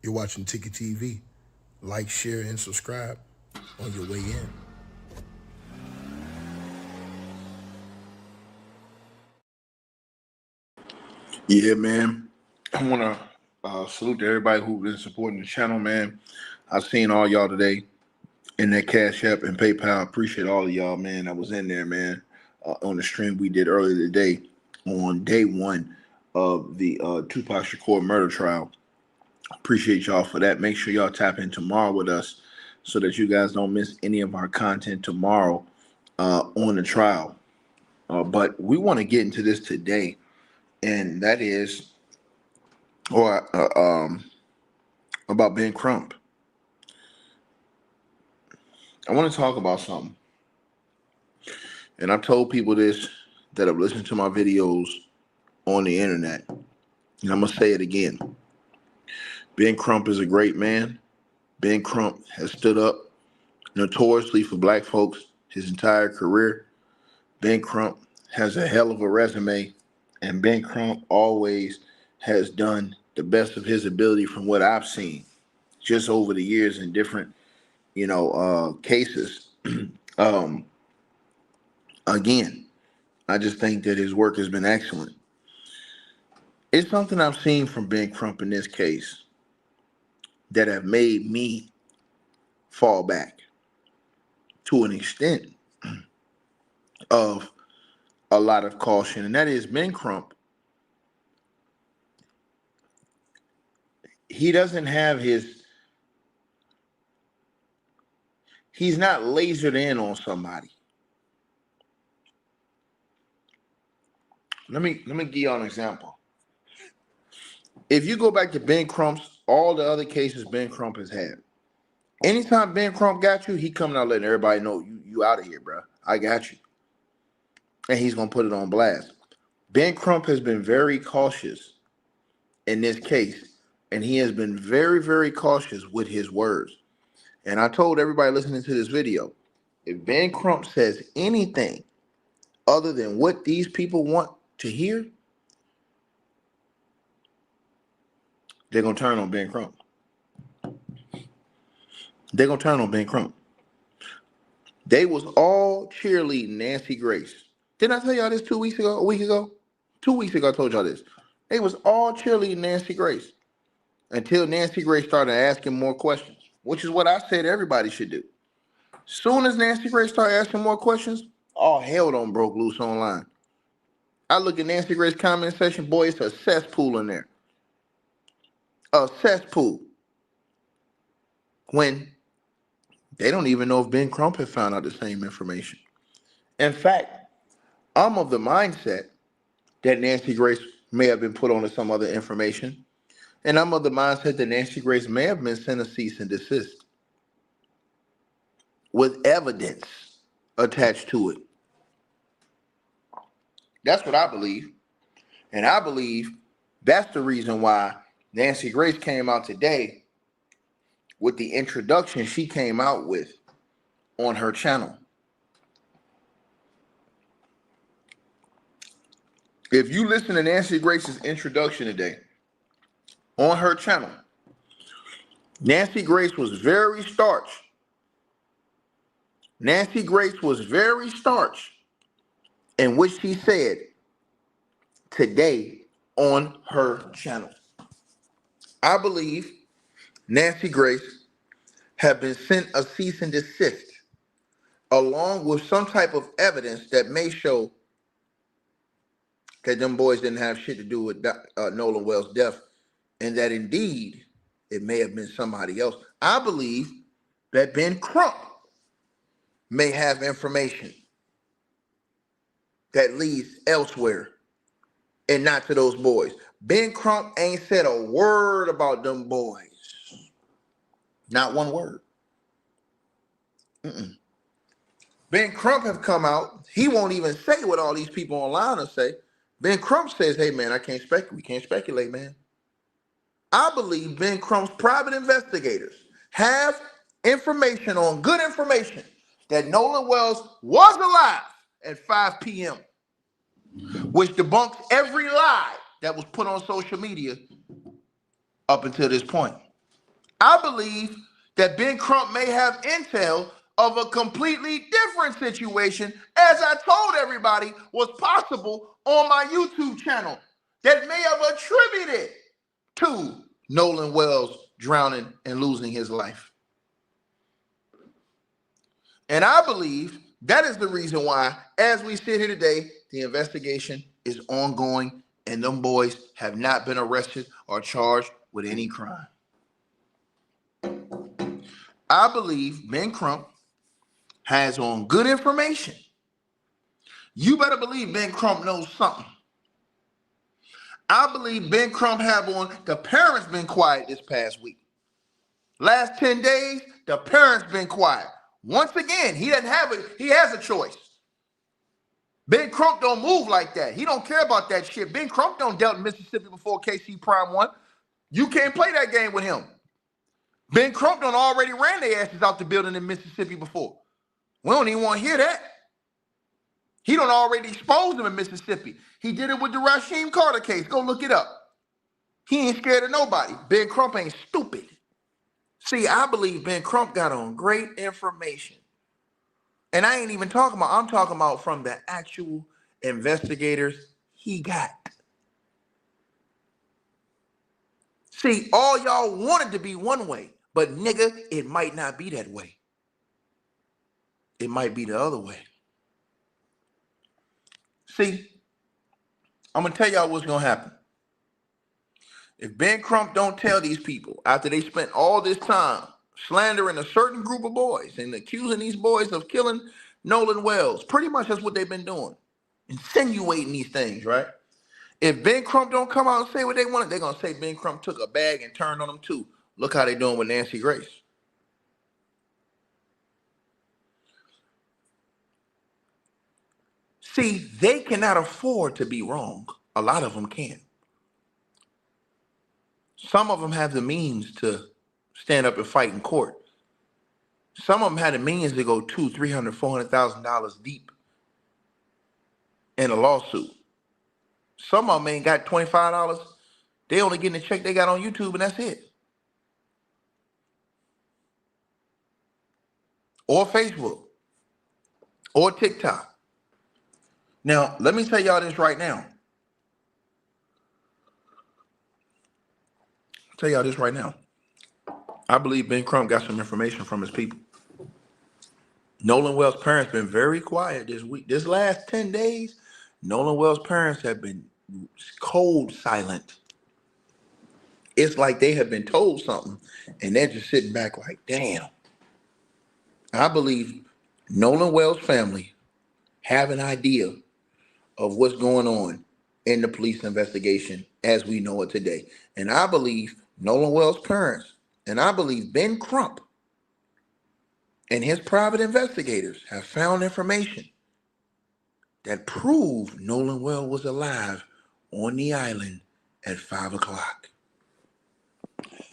You're watching Ticket TV. Like, share, and subscribe on your way in. Yeah, man. I want to salute to everybody who's been supporting the channel, man. I've seen all y'all today in that Cash App and PayPal. Appreciate all of y'all, man. I was in there, man, on the stream we did earlier today on day one of the Tupac Shakur murder trial. Appreciate y'all for that. Make sure y'all tap in tomorrow with us so that you guys don't miss any of our content tomorrow on the trial. But we want to get into this today, and that is about Ben Crump. I want to talk about something, and I've told people this that have listened to my videos on the internet, and I'm gonna say it again. Ben Crump is a great man. Ben Crump has stood up notoriously for black folks his entire career. Ben Crump has a hell of a resume, and Ben Crump always has done the best of his ability from what I've seen just over the years in different, cases. um, Again, I just think that his work has been excellent. It's something I've seen from Ben Crump in this case that have made me fall back to an extent of a lot of caution, and that is Ben Crump. He doesn't have he's not lasered in on somebody. Let me give you an example. If you go back to Ben Crump's all the other cases Ben Crump has had, anytime Ben Crump got you, he coming out letting everybody know you out of here, bro. I got you, and he's gonna put it on blast. Ben Crump has been very cautious in this case, and he has been very, very cautious with his words. And I told everybody listening to this video, if Ben Crump says anything other than what these people want to hear, they're gonna turn on Ben Crump. They're gonna turn on Ben Crump. They was all cheerleading Nancy Grace. Didn't I tell y'all this 2 weeks ago? A week ago? 2 weeks ago I told y'all this. They was all cheerleading Nancy Grace until Nancy Grace started asking more questions, which is what I said everybody should do. Soon as Nancy Grace started asking more questions, all hell done broke loose online. I look at Nancy Grace's comment section, boy, it's a cesspool in there. A cesspool. When they don't even know if Ben Crump had found out the same information. In fact, I'm of the mindset that Nancy Grace may have been put onto some other information. And I'm of the mindset that Nancy Grace may have been sent a cease and desist with evidence attached to it. That's what I believe. And I believe that's the reason why Nancy Grace came out today with the introduction she came out with on her channel. If you listen to Nancy Grace's introduction today on her channel, Nancy Grace was very starch. Nancy Grace was very starch in which she said today on her channel. I believe Nancy Grace have been sent a cease and desist along with some type of evidence that may show that them boys didn't have shit to do with Nolan Wells' death, and that indeed it may have been somebody else. I believe that Ben Crump may have information that leads elsewhere and not to those boys. Ben Crump ain't said a word about them boys. Not one word. Mm-mm. Ben Crump have come out. He won't even say what all these people online will say. Ben Crump says, hey, man, we can't speculate, man. I believe Ben Crump's private investigators have information on good information that Nolan Wells was alive at 5 p.m., which debunks every lie that was put on social media up until this point. I believe that Ben Crump may have intel of a completely different situation, as I told everybody was possible on my YouTube channel, that may have attributed to Nolan Wells drowning and losing his life. And I believe that is the reason why, as we sit here today, the investigation is ongoing and them boys have not been arrested or charged with any crime. I believe Ben Crump has on good information. You better believe Ben Crump knows something. I believe Ben Crump have on, the parents been quiet this past week. Last 10 days, the parents been quiet. Once again, he doesn't have it. He has a choice. Ben Crump don't move like that. He don't care about that shit. Ben Crump don't dealt in Mississippi before KC Prime won. You can't play that game with him. Ben Crump done already ran their asses out the building in Mississippi before. We don't even want to hear that. He done already exposed them in Mississippi. He did it with the Rasheem Carter case. Go look it up. He ain't scared of nobody. Ben Crump ain't stupid. See, I believe Ben Crump got on great information. And I ain't even talking about, I'm talking about from the actual investigators he got. See, all y'all wanted to be one way, but nigga, it might not be that way. It might be the other way. See, I'm gonna tell y'all what's gonna happen. If Ben Crump don't tell these people after they spent all this time slandering a certain group of boys and accusing these boys of killing Nolan Wells, pretty much that's what they've been doing, insinuating these things, right? If Ben Crump don't come out and say what they wanted, they're gonna say Ben Crump took a bag and turned on them too. Look how they doing with Nancy Grace. See, they cannot afford to be wrong. A lot of them can. Some of them have the means to stand up and fight in court. Some of them had the means to go $200,000, $300,000, $400,000 deep in a lawsuit. Some of them ain't got $25. They only getting the check they got on YouTube and that's it. Or Facebook. Or TikTok. Now, let me tell y'all this right now. I believe Ben Crump got some information from his people. Nolan Wells' parents been very quiet this week. This last 10 days, Nolan Wells' parents have been cold silent. It's like they have been told something and they're just sitting back like, damn. I believe Nolan Wells' family have an idea of what's going on in the police investigation as we know it today. And I believe Nolan Wells' parents, and I believe Ben Crump and his private investigators have found information that prove Nolan Wells was alive on the island at 5 o'clock.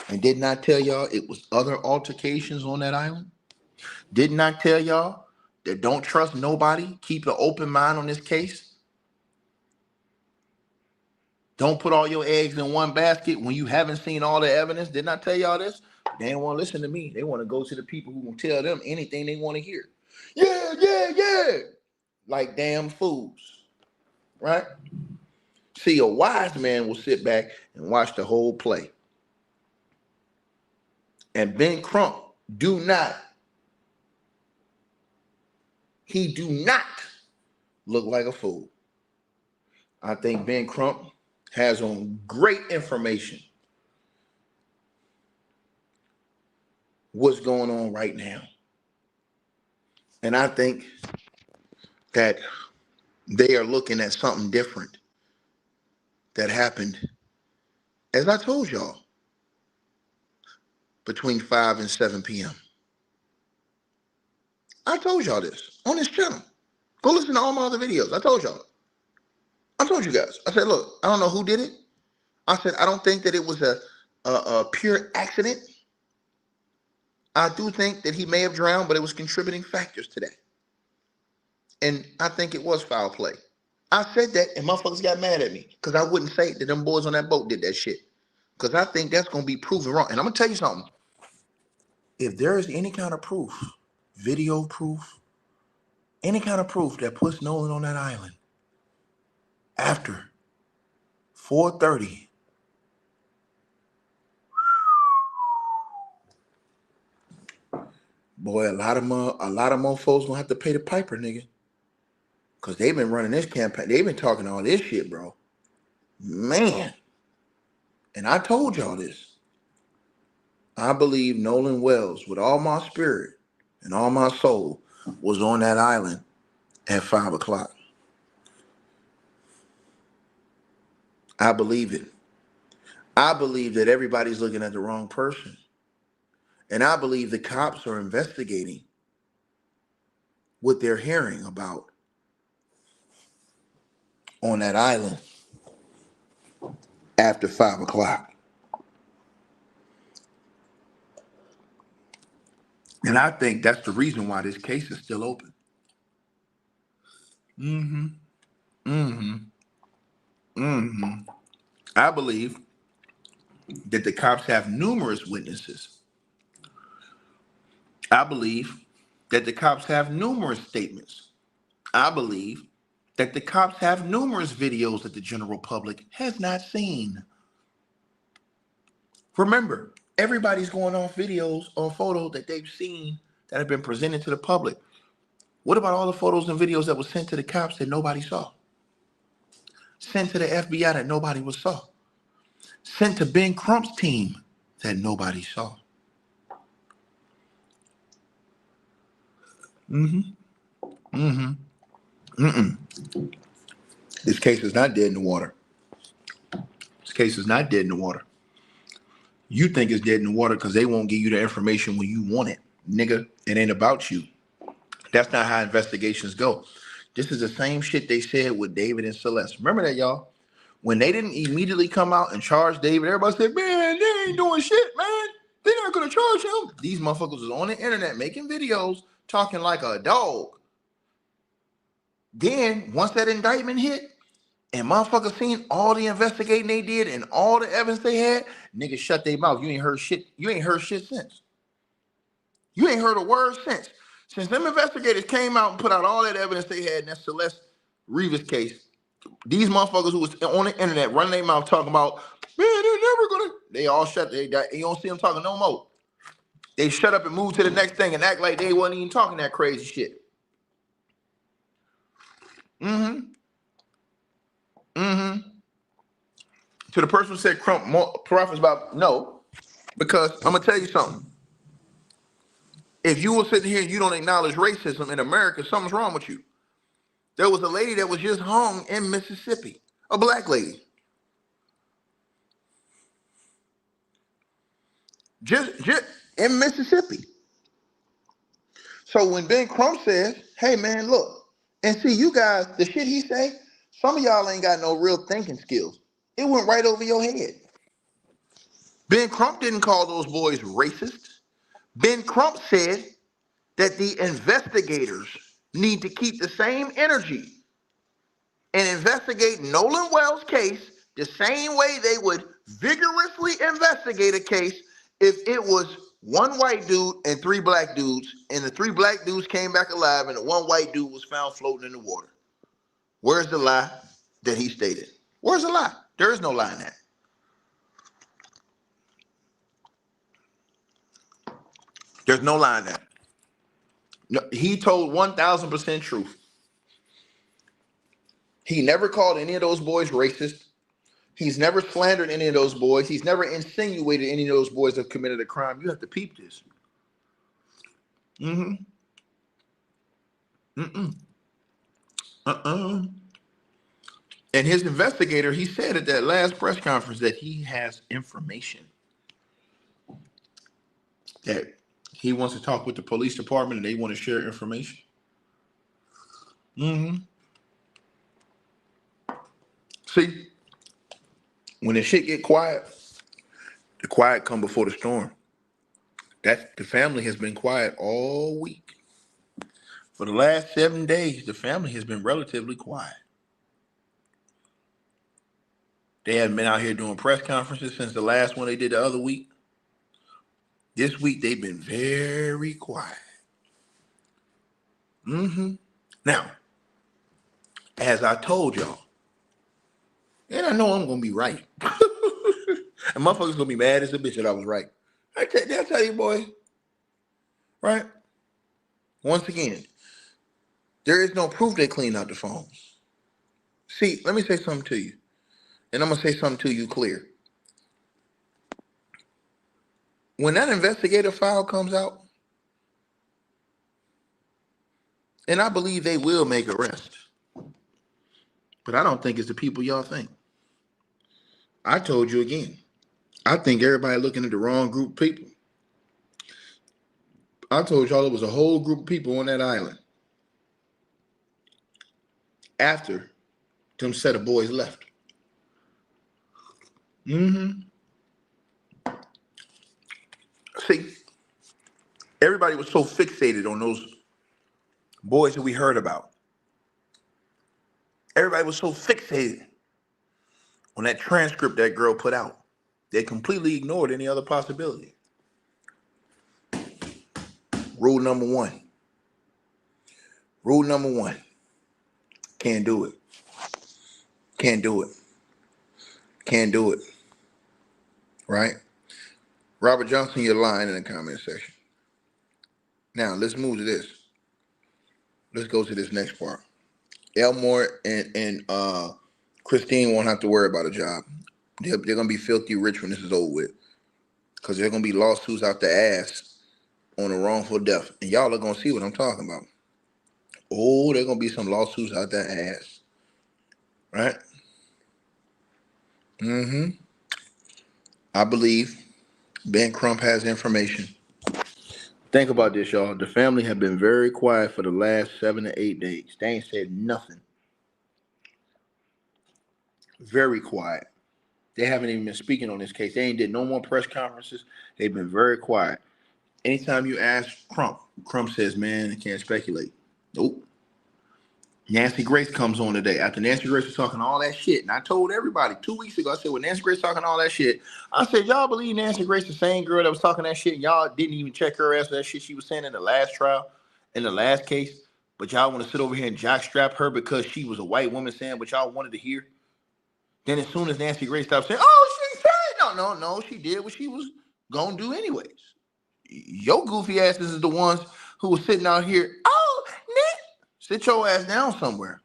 And did not tell y'all it was other altercations on that island? Did not tell y'all that don't trust nobody, keep an open mind on this case? Don't put all your eggs in one basket when you haven't seen all the evidence. Didn't I tell y'all this? They don't want to listen to me. They want to go to the people who will tell them anything they want to hear. Yeah. Like damn fools. Right? See, a wise man will sit back and watch the whole play. And Ben Crump do not look like a fool. I think Ben Crump has on great information what's going on right now. And I think that they are looking at something different that happened, as I told y'all, between 5 and 7 p.m. I told y'all this on this channel. Go listen to all my other videos. I told y'all. I told you guys. I said, look, I don't know who did it. I said, I don't think that it was a pure accident. I do think that he may have drowned, but it was contributing factors to that. And I think it was foul play. I said that, and motherfuckers got mad at me because I wouldn't say that them boys on that boat did that shit. Because I think that's going to be proven wrong. And I'm going to tell you something. if there is any kind of proof, video proof, any kind of proof that puts Nolan on that island after 4:30, boy, a lot of mofos gonna have to pay the piper, nigga. Cause they've been running this campaign. They've been talking all this shit, bro. Man. And I told y'all this. I believe Nolan Wells, with all my spirit and all my soul, was on that island at 5 o'clock. I believe it. I believe that everybody's looking at the wrong person. And I believe the cops are investigating what they're hearing about on that island after 5 o'clock. And I think that's the reason why this case is still open. I believe that the cops have numerous witnesses. I believe that the cops have numerous statements. I believe that the cops have numerous videos that the general public has not seen. Remember, everybody's going off videos or photos that they've seen that have been presented to the public. What about all the photos and videos that were sent to the cops that nobody saw? Sent to the FBI that nobody saw? Sent to Ben Crump's team that nobody saw? This case is not dead in the water. This case is not dead in the water. You think it's dead in the water because they won't give you the information when you want it. Nigga, it ain't about you. That's not how investigations go. This is the same shit they said with David and Celeste. Remember that, y'all? When they didn't immediately come out and charge David, everybody said, man, they ain't doing shit, man. They're not going to charge him. These motherfuckers was on the internet making videos talking like a dog. Then, once that indictment hit, and motherfuckers seen all the investigating they did and all the evidence they had, niggas shut their mouth. You ain't heard shit. You ain't heard shit since. You ain't heard a word since. Since them investigators came out and put out all that evidence they had in that Celeste Rivas case, these motherfuckers who was on the internet running their mouth talking about, man, they're never gonna. They all shut. You don't see them talking no more. They shut up and move to the next thing and act like they wasn't even talking that crazy shit. To the person who said Crump profits about no, because I'm gonna tell you something. If you were sitting here and you don't acknowledge racism in America, something's wrong with you. There was a lady that was just hung in Mississippi, a black lady. Just in Mississippi. So when Ben Crump says, hey man, look, and see you guys, the shit he say, some of y'all ain't got no real thinking skills. It went right over your head. Ben Crump didn't call those boys racist. Ben Crump said that the investigators need to keep the same energy and investigate Nolan Wells' case the same way they would vigorously investigate a case if it was one white dude and three black dudes, and the three black dudes came back alive and the one white dude was found floating in the water. Where's the lie that he stated? Where's the lie? There is no lie in that. There's no lie in that. No, he told 1,000% truth. He never called any of those boys racist. He's never slandered any of those boys. He's never insinuated any of those boys have committed a crime. You have to peep this. And his investigator, he said at that last press conference that he has information. That he wants to talk with the police department and they want to share information. See, when the shit get quiet, the quiet come before the storm. That the family has been quiet all week. For the last 7 days, the family has been relatively quiet. They haven't been out here doing press conferences since the last one they did the other week. This week they've been very quiet. Now, as I told y'all, and I know I'm gonna be right. And motherfuckers gonna be mad as a bitch that I was right. I tell you, boy. Right? Once again, there is no proof they cleaned out the phones. See, let me say something to you. And I'm gonna say something to you clear. When that investigative file comes out, and I believe they will make arrests, but I don't think it's the people y'all think. I told you again. I think everybody looking at the wrong group of people. I told y'all it was a whole group of people on that island after them set of boys left. See, everybody was so fixated on those boys that we heard about. Everybody was so fixated on that transcript that girl put out. They completely ignored any other possibility. Rule number one. Rule number one. Can't do it. Can't do it. Can't do it. Right? Robert Johnson, you're lying in the comment section. Now, let's move to this. Let's go to this next part. Elmore and Christine won't have to worry about a job. They're going to be filthy rich when this is over with. Because they're going to be lawsuits out the ass on a wrongful death. And y'all are going to see what I'm talking about. Oh, there's going to be some lawsuits out that ass. Right? I believe Ben Crump has information. Think about this, y'all. The family have been very quiet for the last 7 to 8 days. They ain't said nothing. Very quiet. They haven't even been speaking on this case. They ain't did no more press conferences. They've been very quiet. Anytime you ask Crump, Crump says, man, I can't speculate. Nope. Nancy Grace comes on today. After Nancy Grace was talking all that shit, and I told everybody 2 weeks ago, I said, when Nancy Grace talking all that shit, I said, y'all believe Nancy Grace the same girl that was talking that shit, and y'all didn't even check her ass for that shit she was saying in the last trial, in the last case, but y'all want to sit over here and jockstrap her because she was a white woman saying what y'all wanted to hear? Then as soon as Nancy Grace stopped saying, oh, she said, no, she did what she was going to do anyways. Your goofy asses is the ones who was sitting out here, oh, Nick, sit your ass down somewhere.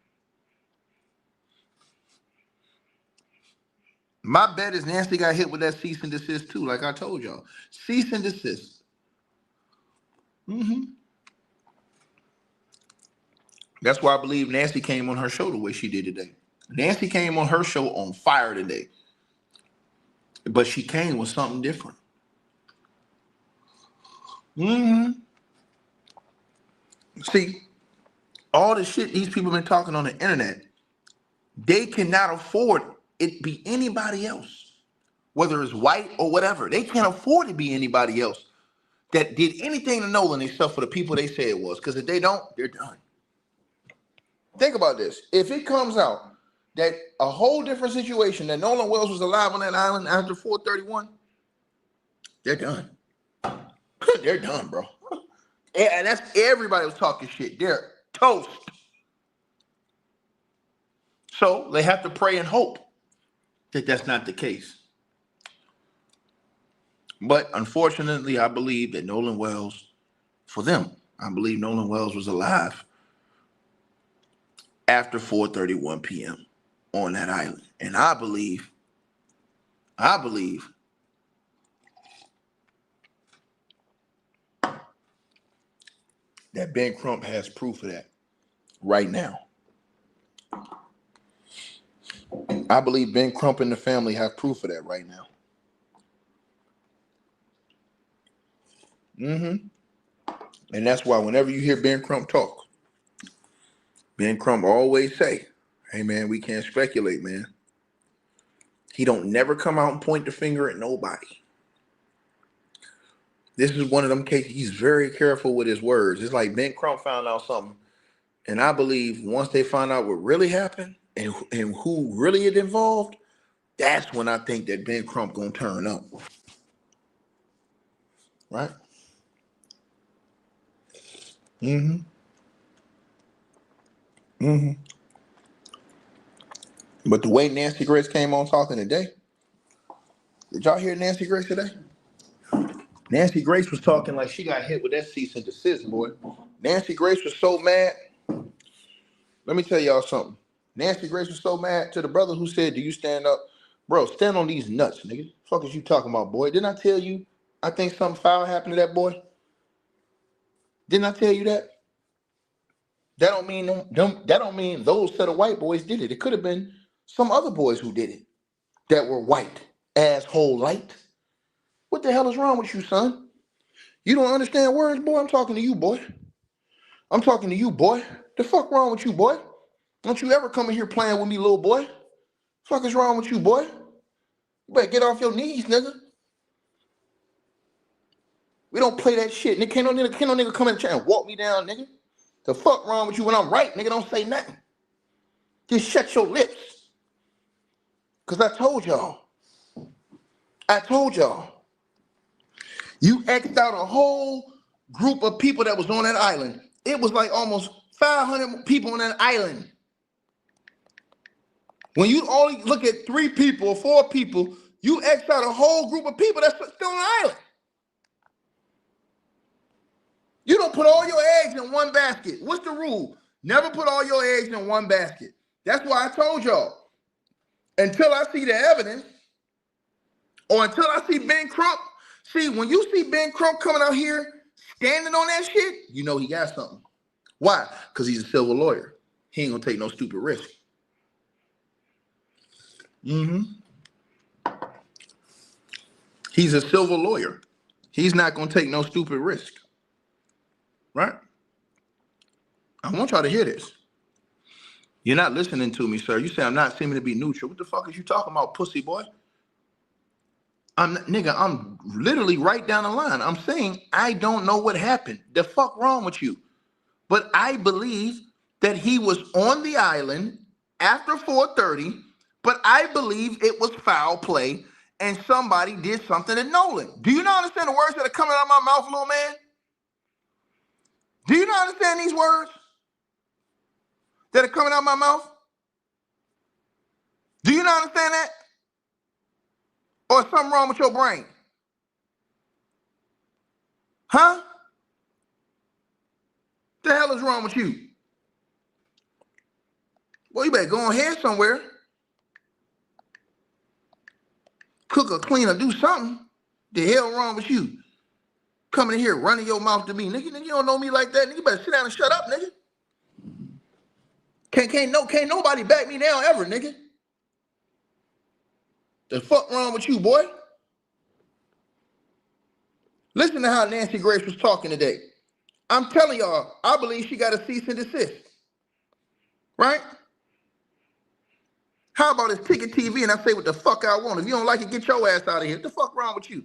My bet is Nancy got hit with that cease and desist too, like I told y'all. Cease and desist. That's why I believe Nancy came on her show the way she did today. Nancy came on her show on fire today. But she came with something different. See, all the shit these people been talking on the internet, they cannot afford it be anybody else. Whether it's white or whatever. They can't afford to be anybody else that did anything to Nolan except for the people they say it was. Because if they don't, they're done. Think about this. If it comes out that a whole different situation, that Nolan Wells was alive on that island after 431, they're done. They're done, bro. And that's everybody was talking shit. They're toast. So they have to pray and hope that that's not the case. But unfortunately, I believe that Nolan Wells, for them, I believe Nolan Wells was alive after 4:31 p.m. on that island. And I believe that Ben Crump has proof of that right now. I believe Ben Crump and the family have proof of that right now. And that's why whenever you hear Ben Crump talk, Ben Crump always say, hey, man, we can't speculate, man. He don't never come out and point the finger at nobody. This is one of them cases. He's very careful with his words. It's like Ben Crump found out something. And I believe once they find out what really happened and who really is involved, that's when I think that Ben Crump going to turn up. right? Mm-hmm. Mm-hmm. But the way Nancy Grace came on talking today, did y'all hear Nancy Grace today? Nancy Grace was talking like she got hit with that cease and desist, boy. Nancy Grace was so mad. Let me tell y'all something. Nancy Grace was so mad to the brother who said, do you stand up? Bro, stand on these nuts, nigga. Fuck is you talking about, boy? Didn't I tell you I think something foul happened to that boy? Didn't I tell you that? That don't mean that don't mean those set of white boys did it. It could have been some other boys who did it that were white, asshole light. What the hell is wrong with you, son? You don't understand words, boy? I'm talking to you, boy. I'm talking to you, boy. The fuck wrong with you, boy? Don't you ever come in here playing with me, little boy? Fuck is wrong with you, boy? You better get off your knees, nigga. We don't play that shit. Nigga, can't no nigga come in the chat and walk me down, nigga. The fuck wrong with you when I'm right, nigga? Don't say nothing. Just shut your lips. Cause I told y'all. You X'd out a whole group of people that was on that island. It was like almost 500 people on that island. When you only look at 3 people or 4 people, you X out a whole group of people that's still on the island. You don't put all your eggs in one basket. What's the rule? Never put all your eggs in one basket. That's why I told y'all. Until I see the evidence, or until I see Ben Crump. See, when you see Ben Crump coming out here standing on that shit, you know he got something. Why? Because he's a civil lawyer. He ain't gonna take no stupid risk. He's a civil lawyer. He's not gonna take no stupid risk. Right? I want y'all to hear this. You're not listening to me, sir. You say I'm not seeming to be neutral. What the fuck is you talking about, pussy boy? I'm literally right down the line. I'm saying I don't know what happened. The fuck wrong with you? But I believe that he was on the island after 4:30, but I believe it was foul play and somebody did something to Nolan. Do you not understand the words that are coming out of my mouth, little man? Do you not understand these words that are coming out of my mouth? Do you not understand that? Or is something wrong with your brain? Huh? The hell is wrong with you? Well, you better go ahead somewhere. Cook or clean or do something. The hell wrong with you? Coming in here running your mouth to me. Nigga, you don't know me like that. Nigga, you better sit down and shut up, nigga. Can't nobody back me down ever, nigga. The fuck wrong with you, boy? Listen to how Nancy Grace was talking today. I'm telling y'all, I believe she got a cease and desist. Right? How about this ticket TV and I say what the fuck I want? If you don't like it, get your ass out of here. What the fuck wrong with you?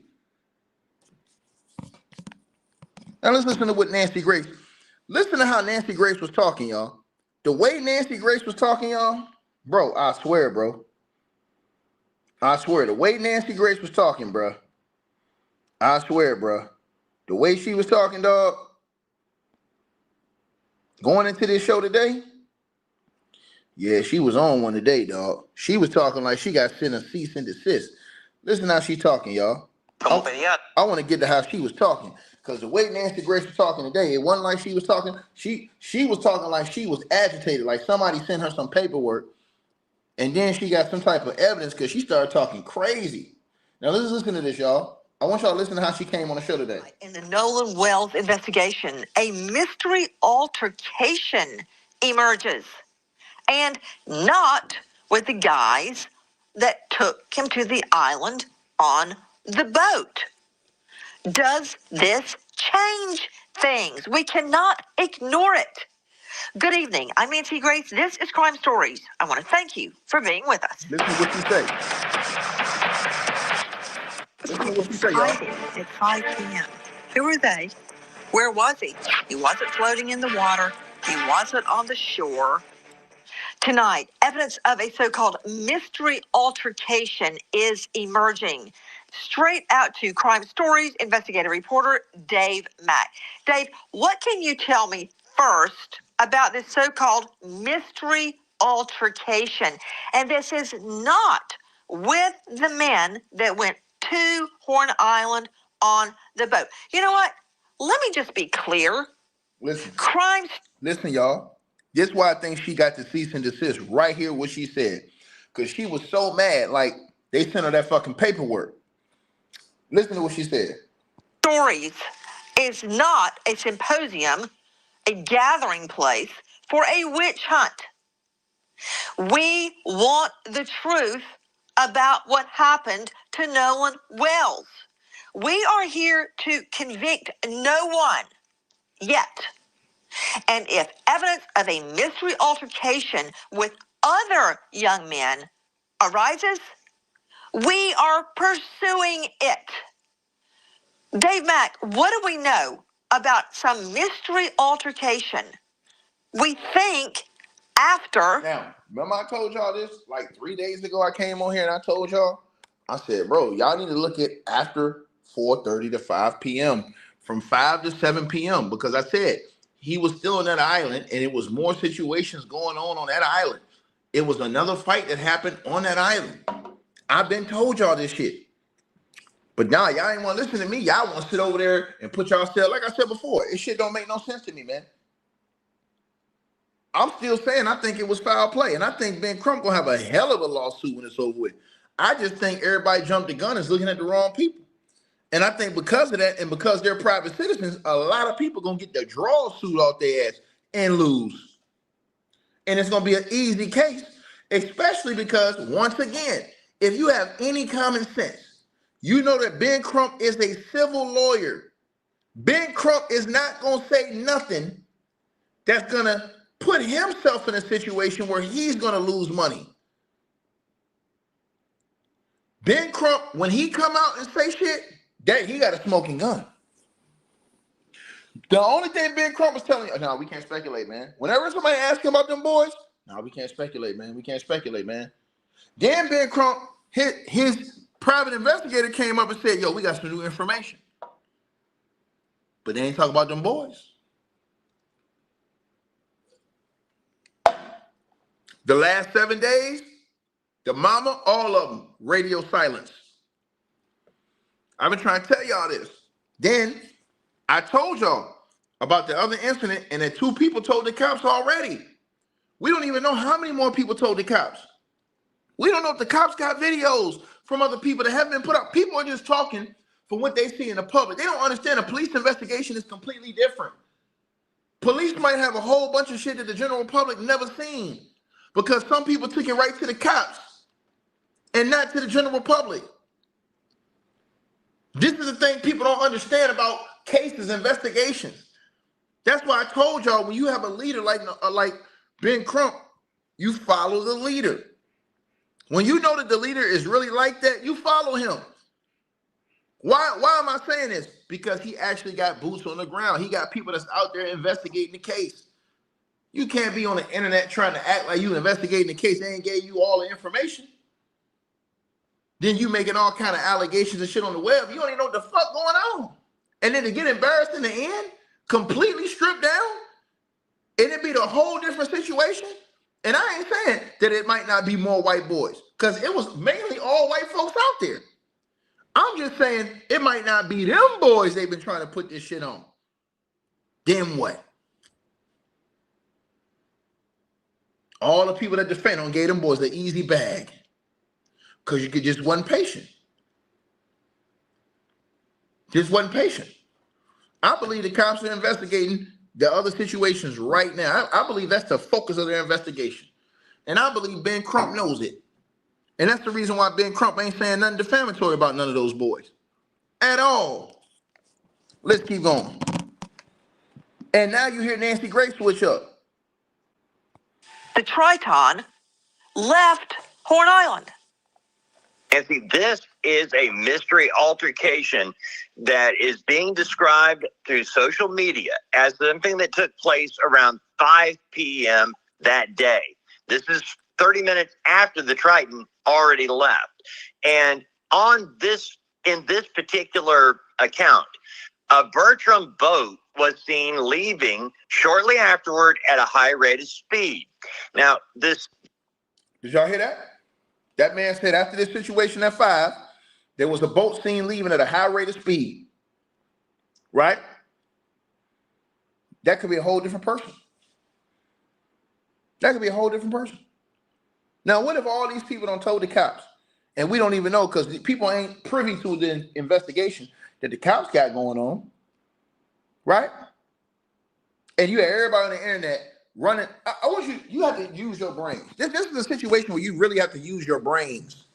Now let's listen to what Nancy Grace. Listen to how Nancy Grace was talking, y'all. The way Nancy Grace was talking, y'all, bro, I swear, bro. I swear, the way Nancy Grace was talking, bro. I swear, bro. The way she was talking, dog, going into this show today, yeah, she was on one today, dog. She was talking like she got sent a cease and desist. Listen how she talking, y'all. I want to get to how she was talking. Because the way Nancy Grace was talking today, it wasn't like she was talking. She was talking like she was agitated, like somebody sent her some paperwork, and then she got some type of evidence because she started talking crazy. Now let's listen to this, y'all. I want y'all to listen to how she came on the show today. In the Nolan Wells investigation, a mystery altercation emerges, and not with the guys that took him to the island on the boat. Does this change things? We cannot ignore it. Good evening. I'm Nancy Grace. This is Crime Stories. I want to thank you for being with us. Listen to what she say. Listen to what she say, y'all. At 5 p.m. Who are they? Where was he? He wasn't floating in the water. He wasn't on the shore. Tonight, evidence of a so-called mystery altercation is emerging. straight out to Crime Stories investigative reporter Dave Mack. Dave, what can you tell me first about this so-called mystery altercation? And this is not with the men that went to Horn Island on the boat. You know what? Let me just be clear. Listen. Crimes. Listen, y'all. This is why I think she got the cease and desist right here, what she said. Because she was so mad, like they sent her that fucking paperwork. Listen to what she said. Stories is not a symposium, a gathering place for a witch hunt. We want the truth about what happened to Nolan Wells. We are here to convict no one yet. And if evidence of a mystery altercation with other young men arises, we are pursuing it. Dave Mack, what do we know about some mystery altercation? We think after. Now, remember I told y'all this like 3 days ago? I came on here and I told y'all, I said, bro, y'all need to look at after 4:30 to 5 p.m. from 5 to 7 p.m. because I said he was still on that island and it was more situations going on that island. It was another fight that happened on that island. I've been told y'all this shit. But now y'all ain't want to listen to me. Y'all want to sit over there and put y'all self, like I said before, this shit don't make no sense to me, man. I'm still saying I think it was foul play. And I think Ben Crump gonna have a hell of a lawsuit when it's over with. I just think everybody jumped the gun and is looking at the wrong people. And I think because of that and because they're private citizens, a lot of people gonna get the draw suit off their ass and lose. And it's gonna be an easy case, especially because, once again, if you have any common sense, you know that Ben Crump is a civil lawyer. Ben Crump is not gonna say nothing that's gonna put himself in a situation where he's gonna lose money. Ben Crump, when he come out and say shit, that he got a smoking gun. The only thing Ben Crump was telling you, no, we can't speculate, man. Whenever somebody asks him about them boys, no, we can't speculate, man. We can't speculate, man. Then Ben Crump, his private investigator came up and said, yo, we got some new information. But they ain't talk about them boys. The last 7 days, the mama, all of them, radio silence. I've been trying to tell y'all this. Then I told y'all about the other incident and that 2 people told the cops already. We don't even know how many more people told the cops. We don't know if the cops got videos from other people that haven't been put up. People are just talking from what they see in the public. They don't understand a police investigation is completely different. Police might have a whole bunch of shit that the general public never seen because some people took it right to the cops and not to the general public. This is the thing people don't understand about cases, investigations. That's why I told y'all when you have a leader like Ben Crump, you follow the leader. When you know that the leader is really like that, you follow him. Why am I saying this? Because he actually got boots on the ground. He got people that's out there investigating the case. You can't be on the internet trying to act like you investigating the case. They ain't gave you all the information. Then you making all kind of allegations and shit on the web. You don't even know what the fuck going on. And then to get embarrassed in the end, completely stripped down, and it be the whole different situation. And I ain't saying that it might not be more white boys, because it was mainly all white folks out there. I'm just saying it might not be them boys they've been trying to put this shit on. Then what? All the people that defend on gave them boys the easy bag. Because you just wasn't patient. Just wasn't patient. I believe the cops are investigating the other situations right now. I believe that's the focus of their investigation. And I believe Ben Crump knows it. And that's the reason why Ben Crump ain't saying nothing defamatory about none of those boys. At all. Let's keep going. And now you hear Nancy Grace switch up. The Triton left Horn Island. And see, this is a mystery altercation that is being described through social media as something that took place around 5 p.m. that day. This is 30 minutes after the Triton already left. And on this in this particular account, a Bertram boat was seen leaving shortly afterward at a high rate of speed. Now, this... Did y'all hear that? That man said after this situation at 5, there was a boat seen leaving at a high rate of speed. Right? That could be a whole different person. That could be a whole different person. Now, what if all these people don't told the cops and we don't even know because people ain't privy to the investigation that the cops got going on, right? And you have everybody on the internet running. I want you have to use your brains. This is a situation where you really have to use your brains.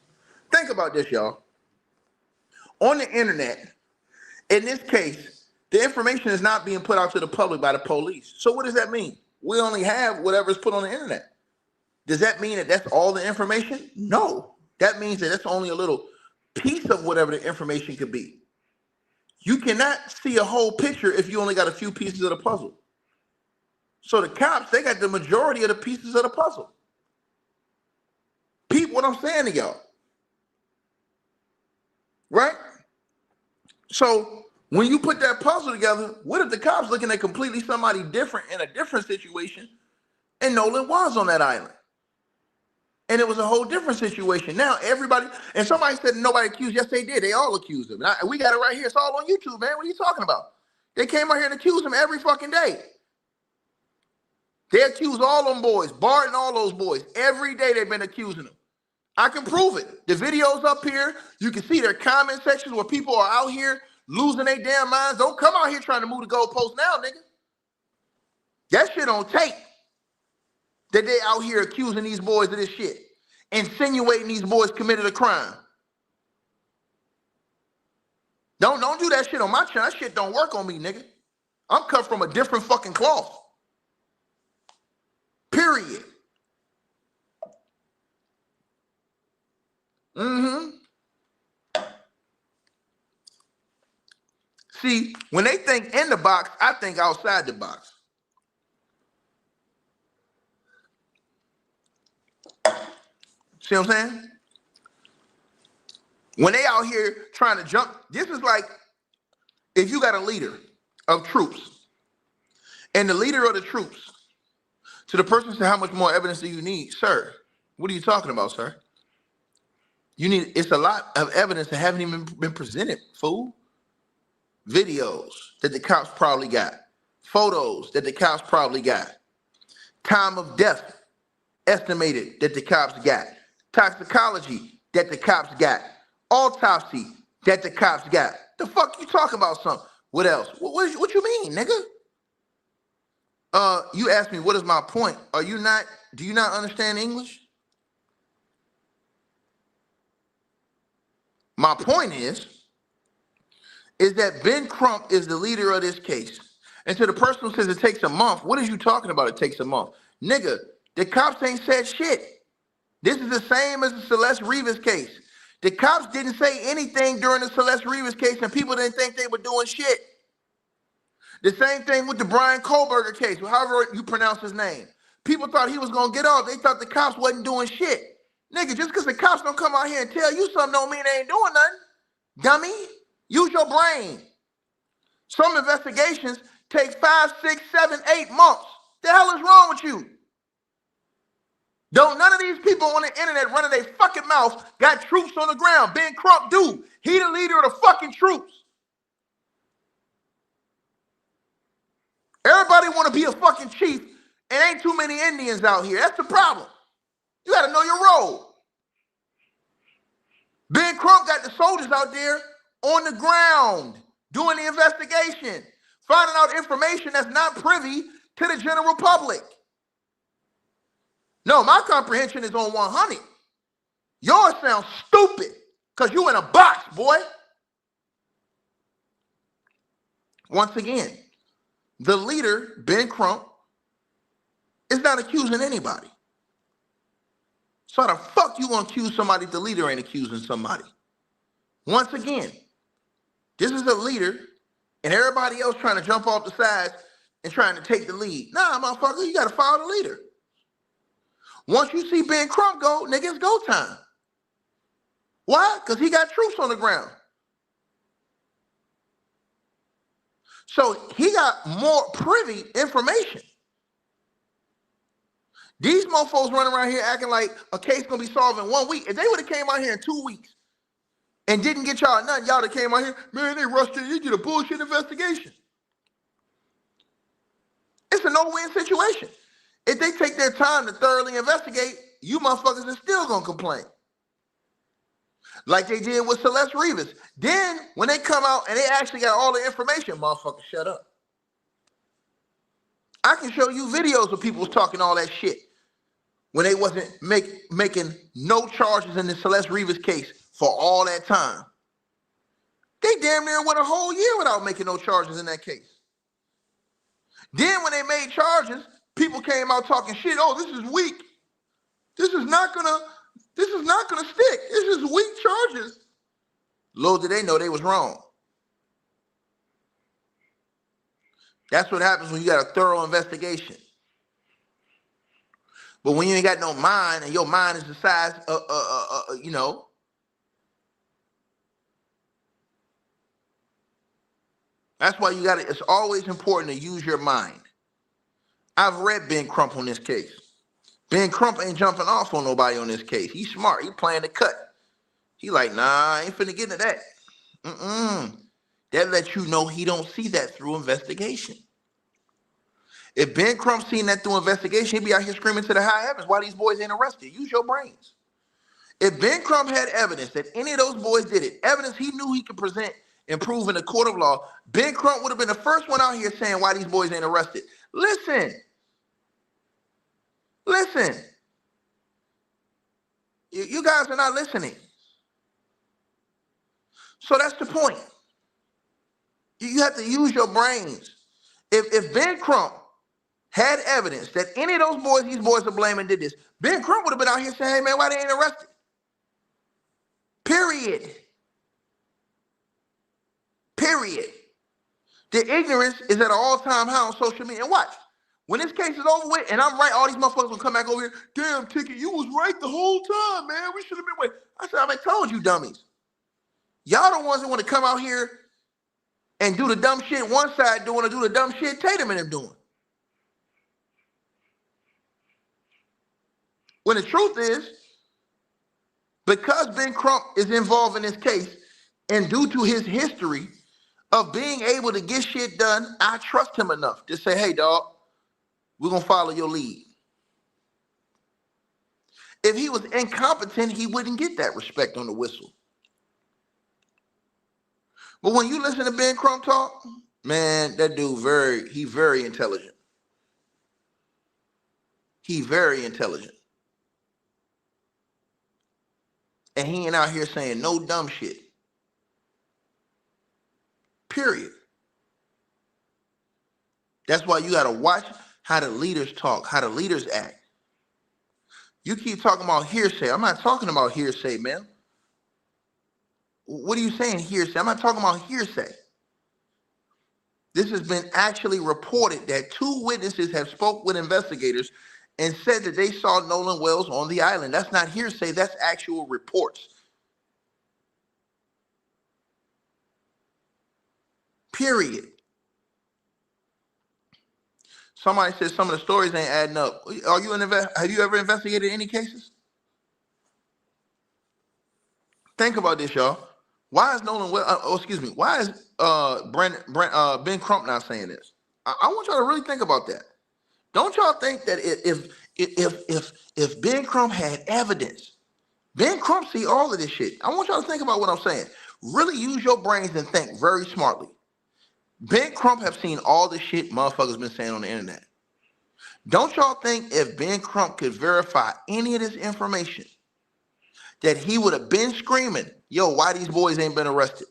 Think about this, y'all. On the internet, in this case, the information is not being put out to the public by the police. So what does that mean? We only have whatever's put on the internet. Does that mean that that's all the information? No. That means that that's only a little piece of whatever the information could be. You cannot see a whole picture if you only got a few pieces of the puzzle. So the cops, they got the majority of the pieces of the puzzle. Peep what I'm saying to y'all. Right? So when you put that puzzle together, what if the cops looking at completely somebody different in a different situation and Nolan was on that island? And it was a whole different situation. Now everybody, and somebody said nobody accused. Yes, they did. They all accused him. We got it right here. It's all on YouTube, man. What are you talking about? They came out here and accused him every fucking day. They accuse all them boys, Bart and all those boys. Every day they've been accusing them. I can prove it. The video's up here. You can see their comment sections where people are out here losing their damn minds. Don't come out here trying to move the goalposts now, nigga. That shit on tape. That they out here accusing these boys of this shit, insinuating these boys committed a crime. Don't do that shit on my channel. That shit don't work on me, nigga. I'm cut from a different fucking cloth. Period. See, when they think in the box, I think outside the box. See what I'm saying? When they out here trying to jump, this is like if you got a leader of troops and the leader of the troops to the person said, how much more evidence do you need? Sir, what are you talking about, sir? It's a lot of evidence that haven't even been presented, fool. Videos that the cops probably got. Photos that the cops probably got. Time of death estimated that the cops got. Toxicology that the cops got. Autopsy that the cops got. The fuck you talking about something? What else? What you mean, nigga? You asked me what is my point. Do you not understand English? My point is that Ben Crump is the leader of this case. And to the person who says it takes a month, what is you talking about it takes a month? Nigga, the cops ain't said shit. This is the same as the Celeste Rivas case. The cops didn't say anything during the Celeste Rivas case and people didn't think they were doing shit. The same thing with the Brian Kohlberger case, however you pronounce his name. People thought he was going to get off. They thought the cops wasn't doing shit. Nigga, just because the cops don't come out here and tell you something don't mean they ain't doing nothing. Dummy, use your brain. Some investigations take 5, 6, 7, 8 months. The hell is wrong with you? Don't none of these people on the internet running their fucking mouth got troops on the ground. Ben Crump do. He the leader of the fucking troops. Everybody want to be a fucking chief and ain't too many Indians out here. That's the problem. You got to know your role. Ben Crump got the soldiers out there on the ground doing the investigation, finding out information that's not privy to the general public. No, my comprehension is on 100. Yours sounds stupid because you in a box, boy. Once again, the leader, Ben Crump, is not accusing anybody. So how the fuck you gonna accuse somebody if the leader ain't accusing somebody? Once again, this is a leader and everybody else trying to jump off the sides and trying to take the lead. Nah, motherfucker, you gotta follow the leader. Once you see Ben Crump go, nigga, it's go time. Why? Because he got troops on the ground. So he got more privy information. These mofos running around here acting like a case gonna be solved in 1 week. If they would have came out here in 2 weeks and didn't get y'all nothing, y'all that came out here, man, they rushed it, they did a bullshit investigation. It's a no-win situation. If they take their time to thoroughly investigate, you motherfuckers are still gonna complain. Like they did with Celeste Rivas. Then, when they come out and they actually got all the information, motherfuckers, shut up. I can show you videos of people talking all that shit when they wasn't making no charges in the Celeste Rivas case for all that time. They damn near went a whole year without making no charges in that case. Then when they made charges, people came out talking shit. Oh, this is weak. This is not gonna stick. This is weak charges. Little did they know they was wrong. That's what happens when you got a thorough investigation. But when you ain't got no mind and your mind is the size of, that's why it's always important to use your mind. I've read Ben Crump on this case. Ben Crump ain't jumping off on nobody on this case. He's smart. He playing the cut. He like, nah, I ain't finna get into that. That lets you know he don't see that through investigation. If Ben Crump seen that through investigation, he'd be out here screaming to the high heavens why these boys ain't arrested. Use your brains. If Ben Crump had evidence that any of those boys did it, evidence he knew he could present and prove in a court of law, Ben Crump would have been the first one out here saying why these boys ain't arrested. Listen. You guys are not listening. So that's the point. You have to use your brains. If Ben Crump had evidence that any of those boys these boys are blaming did this, Ben Crump would have been out here saying, hey man, why they ain't arrested? Period. The ignorance is at an all-time high on social media. And watch, when this case is over with and I'm right, all these motherfuckers will come back over here, damn, Ticket, you was right the whole time, man. We should have been waiting. I said, I told you, dummies. Y'all the ones that want to come out here and do the dumb shit one side doing or do the dumb shit Tatum and them doing. When the truth is, because Ben Crump is involved in this case and due to his history of being able to get shit done, I trust him enough to say, hey, dog, we're going to follow your lead. If he was incompetent, he wouldn't get that respect on the whistle. But when you listen to Ben Crump talk, man, that dude very intelligent. He's very intelligent. And he ain't out here saying no dumb shit. Period. That's why you got to watch how the leaders talk, how the leaders act. You keep talking about hearsay. I'm not talking about hearsay, man. What are you saying, hearsay? I'm not talking about hearsay. This has been actually reported that 2 witnesses have spoke with investigators and said that they saw Nolan Wells on the island. That's not hearsay. That's actual reports. Period. Somebody said some of the stories ain't adding up. Have you ever investigated any cases? Think about this, y'all. Why is Nolan Wells? Why is Ben Crump not saying this? I want y'all to really think about that. Don't y'all think that if Ben Crump had evidence, Ben Crump see all of this shit. I want y'all to think about what I'm saying. Really use your brains and think very smartly. Ben Crump have seen all the shit motherfuckers been saying on the internet. Don't y'all think if Ben Crump could verify any of this information, that he would have been screaming, yo, why these boys ain't been arrested?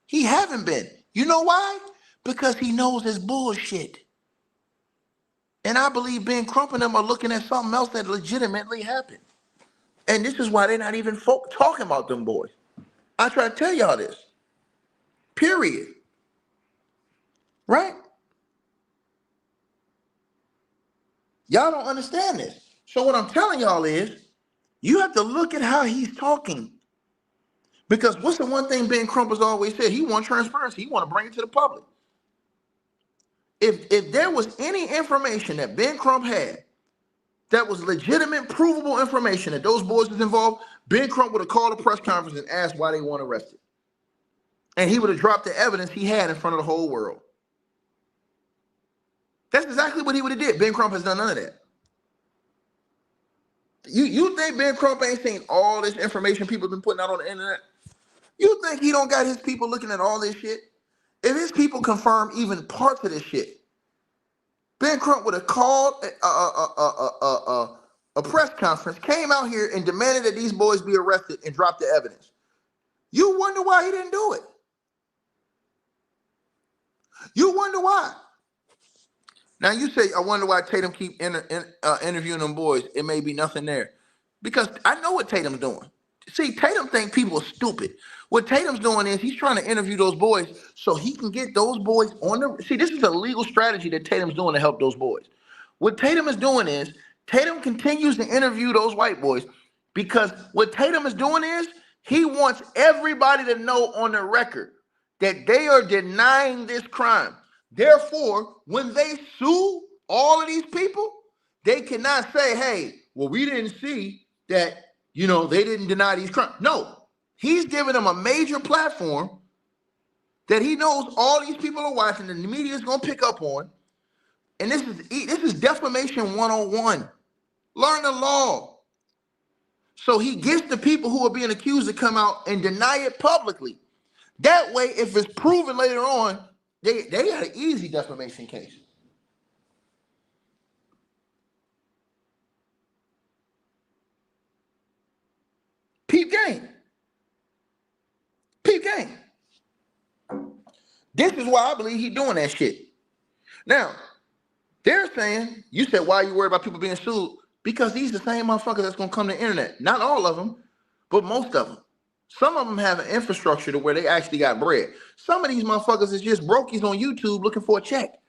He haven't been. You know why? Because he knows it's bullshit. And I believe Ben Crump and them are looking at something else that legitimately happened. And this is why they're not even talking about them boys. I try to tell y'all this. Period. Right? Y'all don't understand this. So what I'm telling y'all is, you have to look at how he's talking. Because what's the one thing Ben Crump has always said? He wants transparency. He want to bring it to the public. If there was any information that Ben Crump had that was legitimate, provable information that those boys was involved, Ben Crump would have called a press conference and asked why they weren't arrested. And he would have dropped the evidence he had in front of the whole world. That's exactly what he would have did. Ben Crump has done none of that. You think Ben Crump ain't seen all this information people have been putting out on the internet? You think he don't got his people looking at all this shit? If his people confirm even parts of this shit, Ben Crump would have called a press conference, came out here and demanded that these boys be arrested and drop the evidence. You wonder why he didn't do it. You wonder why. Now you say, I wonder why Tatum keep interviewing them boys. It may be nothing there. Because I know what Tatum's doing. See, Tatum think people are stupid. What Tatum's doing is he's trying to interview those boys so he can get those boys on the... See, this is a legal strategy that Tatum's doing to help those boys. What Tatum is doing is Tatum continues to interview those white boys because what Tatum is doing is he wants everybody to know on the record that they are denying this crime. Therefore, when they sue all of these people, they cannot say, hey, well, we didn't see that, they didn't deny these crimes. No, he's giving them a major platform that he knows all these people are watching and the media is going to pick up on. And this is defamation 101. Learn the law. So he gets the people who are being accused to come out and deny it publicly. That way, if it's proven later on, they had an easy defamation case. Peep game. Peep game. This is why I believe he's doing that shit. Now, they're saying, you said, why are you worried about people being sued? Because these are the same motherfuckers that's going to come to the internet. Not all of them, but most of them. Some of them have an infrastructure to where they actually got bread. Some of these motherfuckers is just brokies on YouTube looking for a check.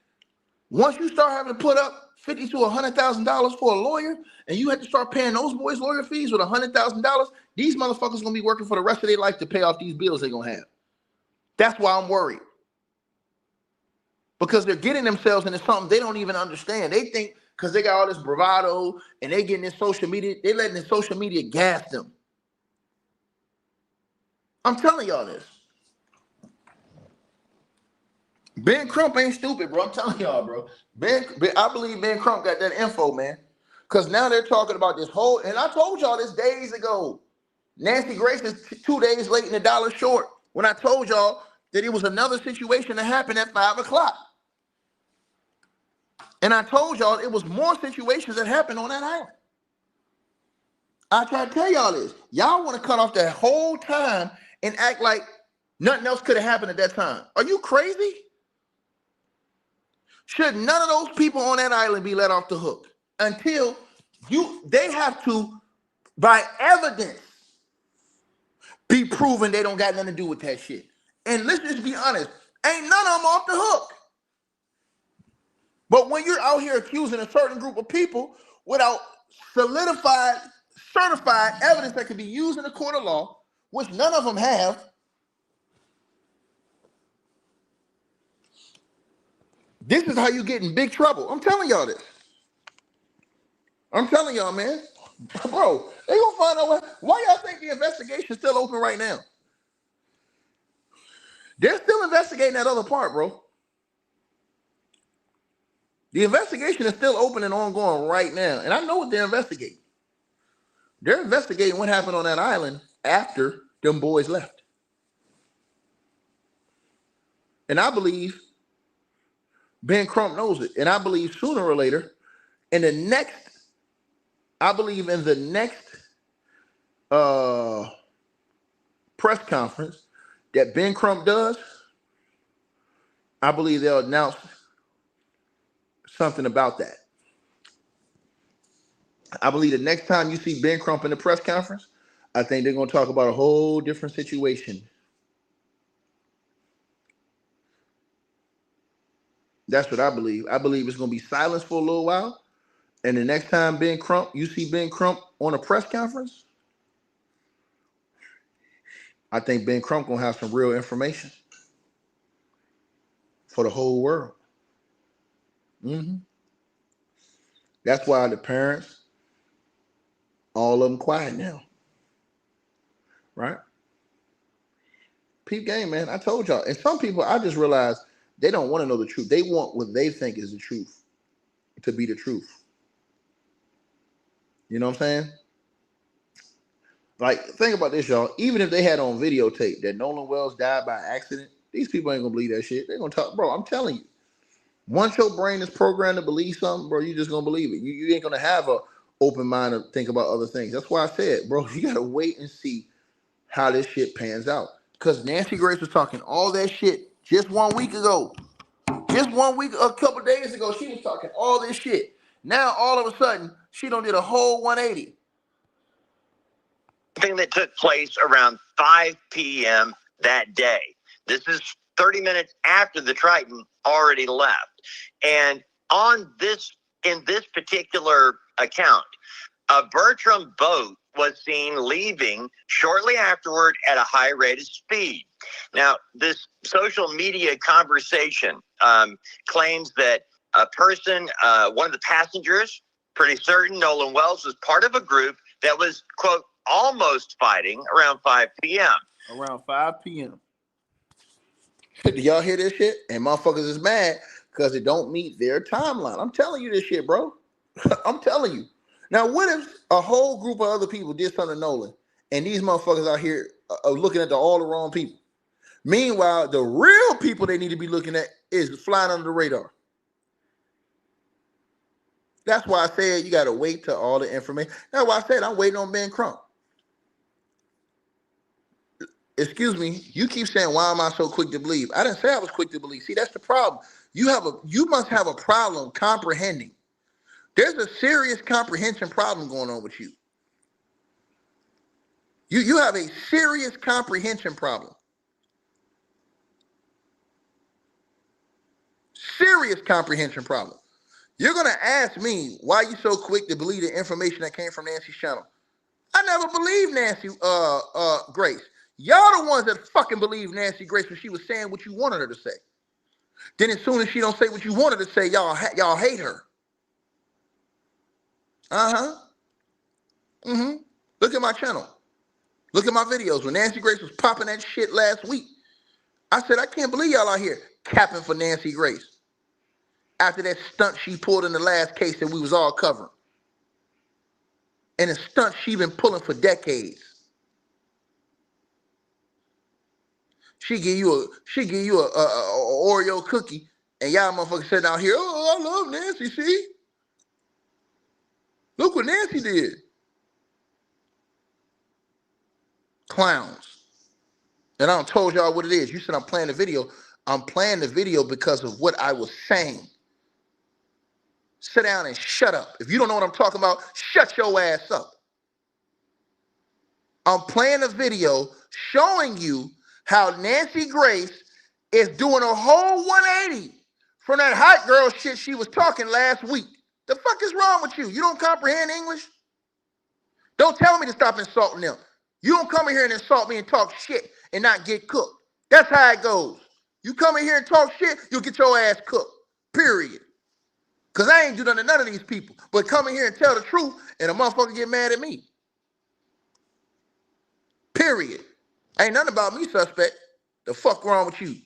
Once you start having to put up $50,000 to $100,000 for a lawyer, and you have to start paying those boys lawyer fees with $100,000, these motherfuckers gonna be working for the rest of their life to pay off these bills they're gonna have. That's why I'm worried. Because they're getting themselves into something they don't even understand. They think because they got all this bravado and they getting this social media, they letting the social media gas them. I'm telling y'all this. Ben Crump ain't stupid, bro. I'm telling y'all, bro. I believe Ben Crump got that info, man. Because now they're talking about this whole, and I told y'all this days ago. Nancy Grace is 2 days late and $1 short. When I told y'all that it was another situation that happened at 5 o'clock. And I told y'all it was more situations that happened on that island. I try to tell y'all this. Y'all want to cut off that whole time and act like nothing else could have happened at that time. Are you crazy? Should none of those people on that island be let off the hook until they have to, by evidence, be proven they don't got nothing to do with that shit. And let's just be honest, ain't none of them off the hook. But when you're out here accusing a certain group of people without solidified, certified evidence that can be used in a court of law, which none of them have, this is how you get in big trouble. I'm telling y'all this. I'm telling y'all, man. Bro, they gonna find out why y'all think the investigation's still open right now. They're still investigating that other part, bro. The investigation is still open and ongoing right now. And I know what they're investigating. They're investigating what happened on that island after them boys left. And I believe Ben Crump knows it. And I believe sooner or later, in the next press conference that Ben Crump does, I believe they'll announce something about that. I believe the next time you see Ben Crump in the press conference, I think they're going to talk about a whole different situation. That's what I believe. I believe it's going to be silence for a little while. And the next time you see Ben Crump on a press conference, I think Ben Crump going to have some real information for the whole world. Mm-hmm. That's why the parents, all of them quiet now, right? Peep game, man. I told y'all. And some people, I just realized they don't want to know the truth. They want what they think is the truth to be the truth. You know what I'm saying? Like, think about this, y'all. Even if they had on videotape that Nolan Wells died by accident, these people ain't gonna believe that shit. They're gonna talk, bro. I'm telling you. Once your brain is programmed to believe something, bro, you just gonna believe it. You ain't gonna have a open mind to think about other things. That's why I said, bro, you gotta wait and see how this shit pans out. Because Nancy Grace was talking all that shit just 1 week ago. Just 1 week, a couple days ago, she was talking all this shit. Now, all of a sudden, she done did a whole 180. Thing that took place around 5 p.m. that day. This is 30 minutes after the Triton already left. And in this particular account, a Bertram boat was seen leaving shortly afterward at a high rate of speed. Now, this social media conversation claims that a person, one of the passengers, pretty certain Nolan Wells, was part of a group that was, quote, almost fighting around 5 p.m. Around 5 p.m. Do y'all hear this shit? And motherfuckers is mad because it don't meet their timeline. I'm telling you this shit, bro. I'm telling you. Now, what if a whole group of other people did something to Nolan and these motherfuckers out here are looking at all the wrong people? Meanwhile, the real people they need to be looking at is flying under the radar. That's why I said you got to wait till all the information. That's why I said I'm waiting on Ben Crump. Excuse me, you keep saying, why am I so quick to believe? I didn't say I was quick to believe. See, that's the problem. You must have a problem comprehending. There's a serious comprehension problem going on with you. You have a serious comprehension problem. Serious comprehension problem. You're gonna ask me why you so quick to believe the information that came from Nancy's channel. I never believed Nancy Grace. Y'all the ones that fucking believe Nancy Grace when she was saying what you wanted her to say. Then as soon as she don't say what you wanted to say, y'all hate her. Look at my channel. Look at my videos. When Nancy Grace was popping that shit last week, I said, I can't believe y'all out here capping for Nancy Grace. After that stunt she pulled in the last case that we was all covering. And a stunt she been pulling for decades. She give you a Oreo cookie, and y'all motherfuckers sitting out here, oh, I love Nancy, see? Look what Nancy did. Clowns. And I done told y'all what it is. You said I'm playing the video. I'm playing the video because of what I was saying. Sit down and shut up. If you don't know what I'm talking about, shut your ass up. I'm playing a video showing you how Nancy Grace is doing a whole 180 from that hot girl shit she was talking last week. The fuck is wrong with you? You don't comprehend English? Don't tell me to stop insulting them. You don't come in here and insult me and talk shit and not get cooked. That's how it goes. You come in here and talk shit, you'll get your ass cooked. Period. Because I ain't do nothing to none of these people. But come in here and tell the truth and a motherfucker get mad at me. Period. Ain't nothing about me, suspect. The fuck wrong with you?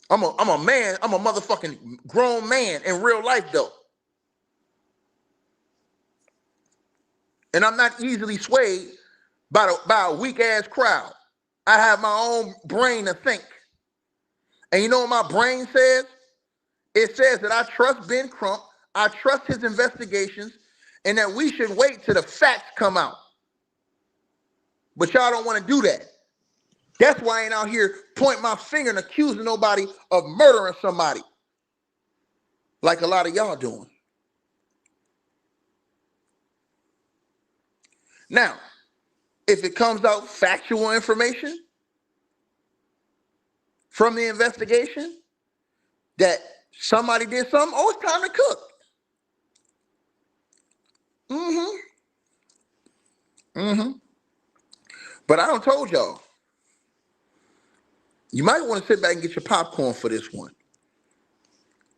I'm a man. I'm a motherfucking grown man in real life, though. And I'm not easily swayed by a weak-ass crowd. I have my own brain to think. And you know what my brain says? It says that I trust Ben Crump, I trust his investigations, and that we should wait till the facts come out. But y'all don't want to do that. That's why I ain't out here pointing my finger and accusing nobody of murdering somebody like a lot of y'all doing. Now, if it comes out factual information from the investigation that somebody did something, oh, it's time to cook. But I done told y'all, you might want to sit back and get your popcorn for this one.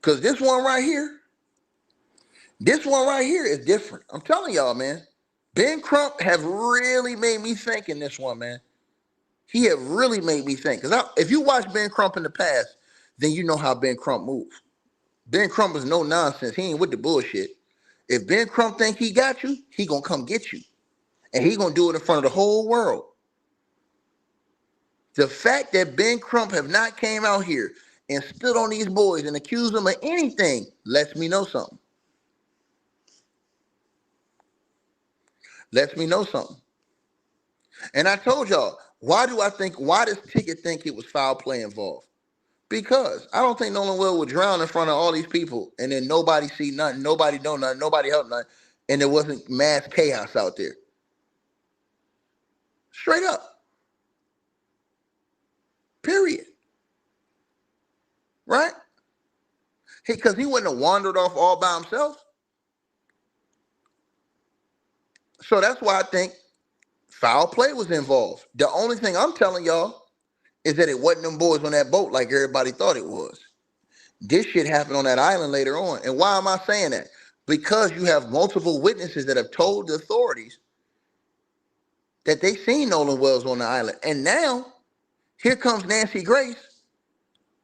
Because this one right here is different. I'm telling y'all, man. Ben Crump have really made me think in this one, man. He have really made me think. Because if you watch Ben Crump in the past, then you know how Ben Crump moves. Ben Crump is no nonsense. He ain't with the bullshit. If Ben Crump think he got you, he gonna come get you. And he gonna do it in front of the whole world. The fact that Ben Crump have not came out here and stood on these boys and accused them of anything lets me know something. Lets me know something. And I told y'all, why does Ticket think it was foul play involved? Because I don't think Nolan Will would drown in front of all these people and then nobody see nothing, nobody know nothing, nobody help nothing, and there wasn't mass chaos out there. Straight up. Period. Right? Because he wouldn't have wandered off all by himself. So that's why I think foul play was involved. The only thing I'm telling y'all is that it wasn't them boys on that boat like everybody thought it was. This shit happened on that island later on. And why am I saying that? Because you have multiple witnesses that have told the authorities that they seen Nolan Wells on the island. And now, here comes Nancy Grace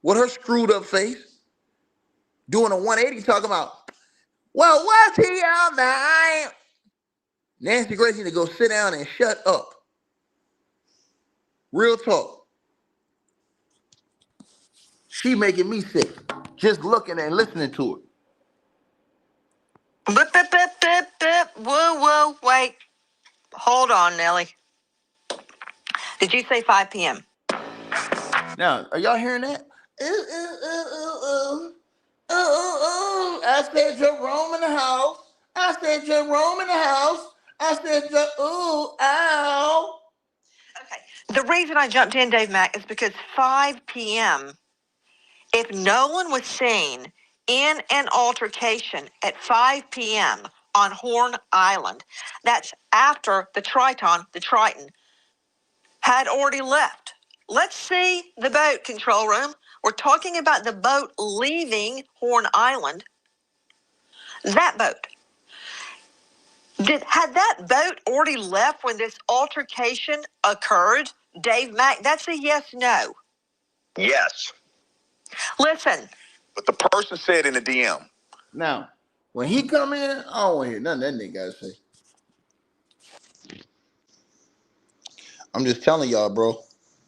with her screwed up face, doing a 180 talking about, well, was he on the island? Nancy Grace need to go sit down and shut up. Real talk. She making me sick just looking and listening to it. Whoa, wait. Hold on, Nelly. Did you say 5 p.m.? Now, are y'all hearing that? I said Jerome in the house. I said Jerome in the house. I said, ow. Okay. The reason I jumped in, Dave Mack, is because 5 p.m., if Nolan was seen in an altercation at 5 p.m. on Horn Island, that's after the Triton, had already left. Let's see the boat, control room. We're talking about the boat leaving Horn Island. That boat. Had that boat already left when this altercation occurred? Dave Mack, that's a yes, no. Yes. Listen. But the person said in the DM. Now, when he come in, I don't want to hear nothing that nigga got to say. I'm just telling y'all, bro.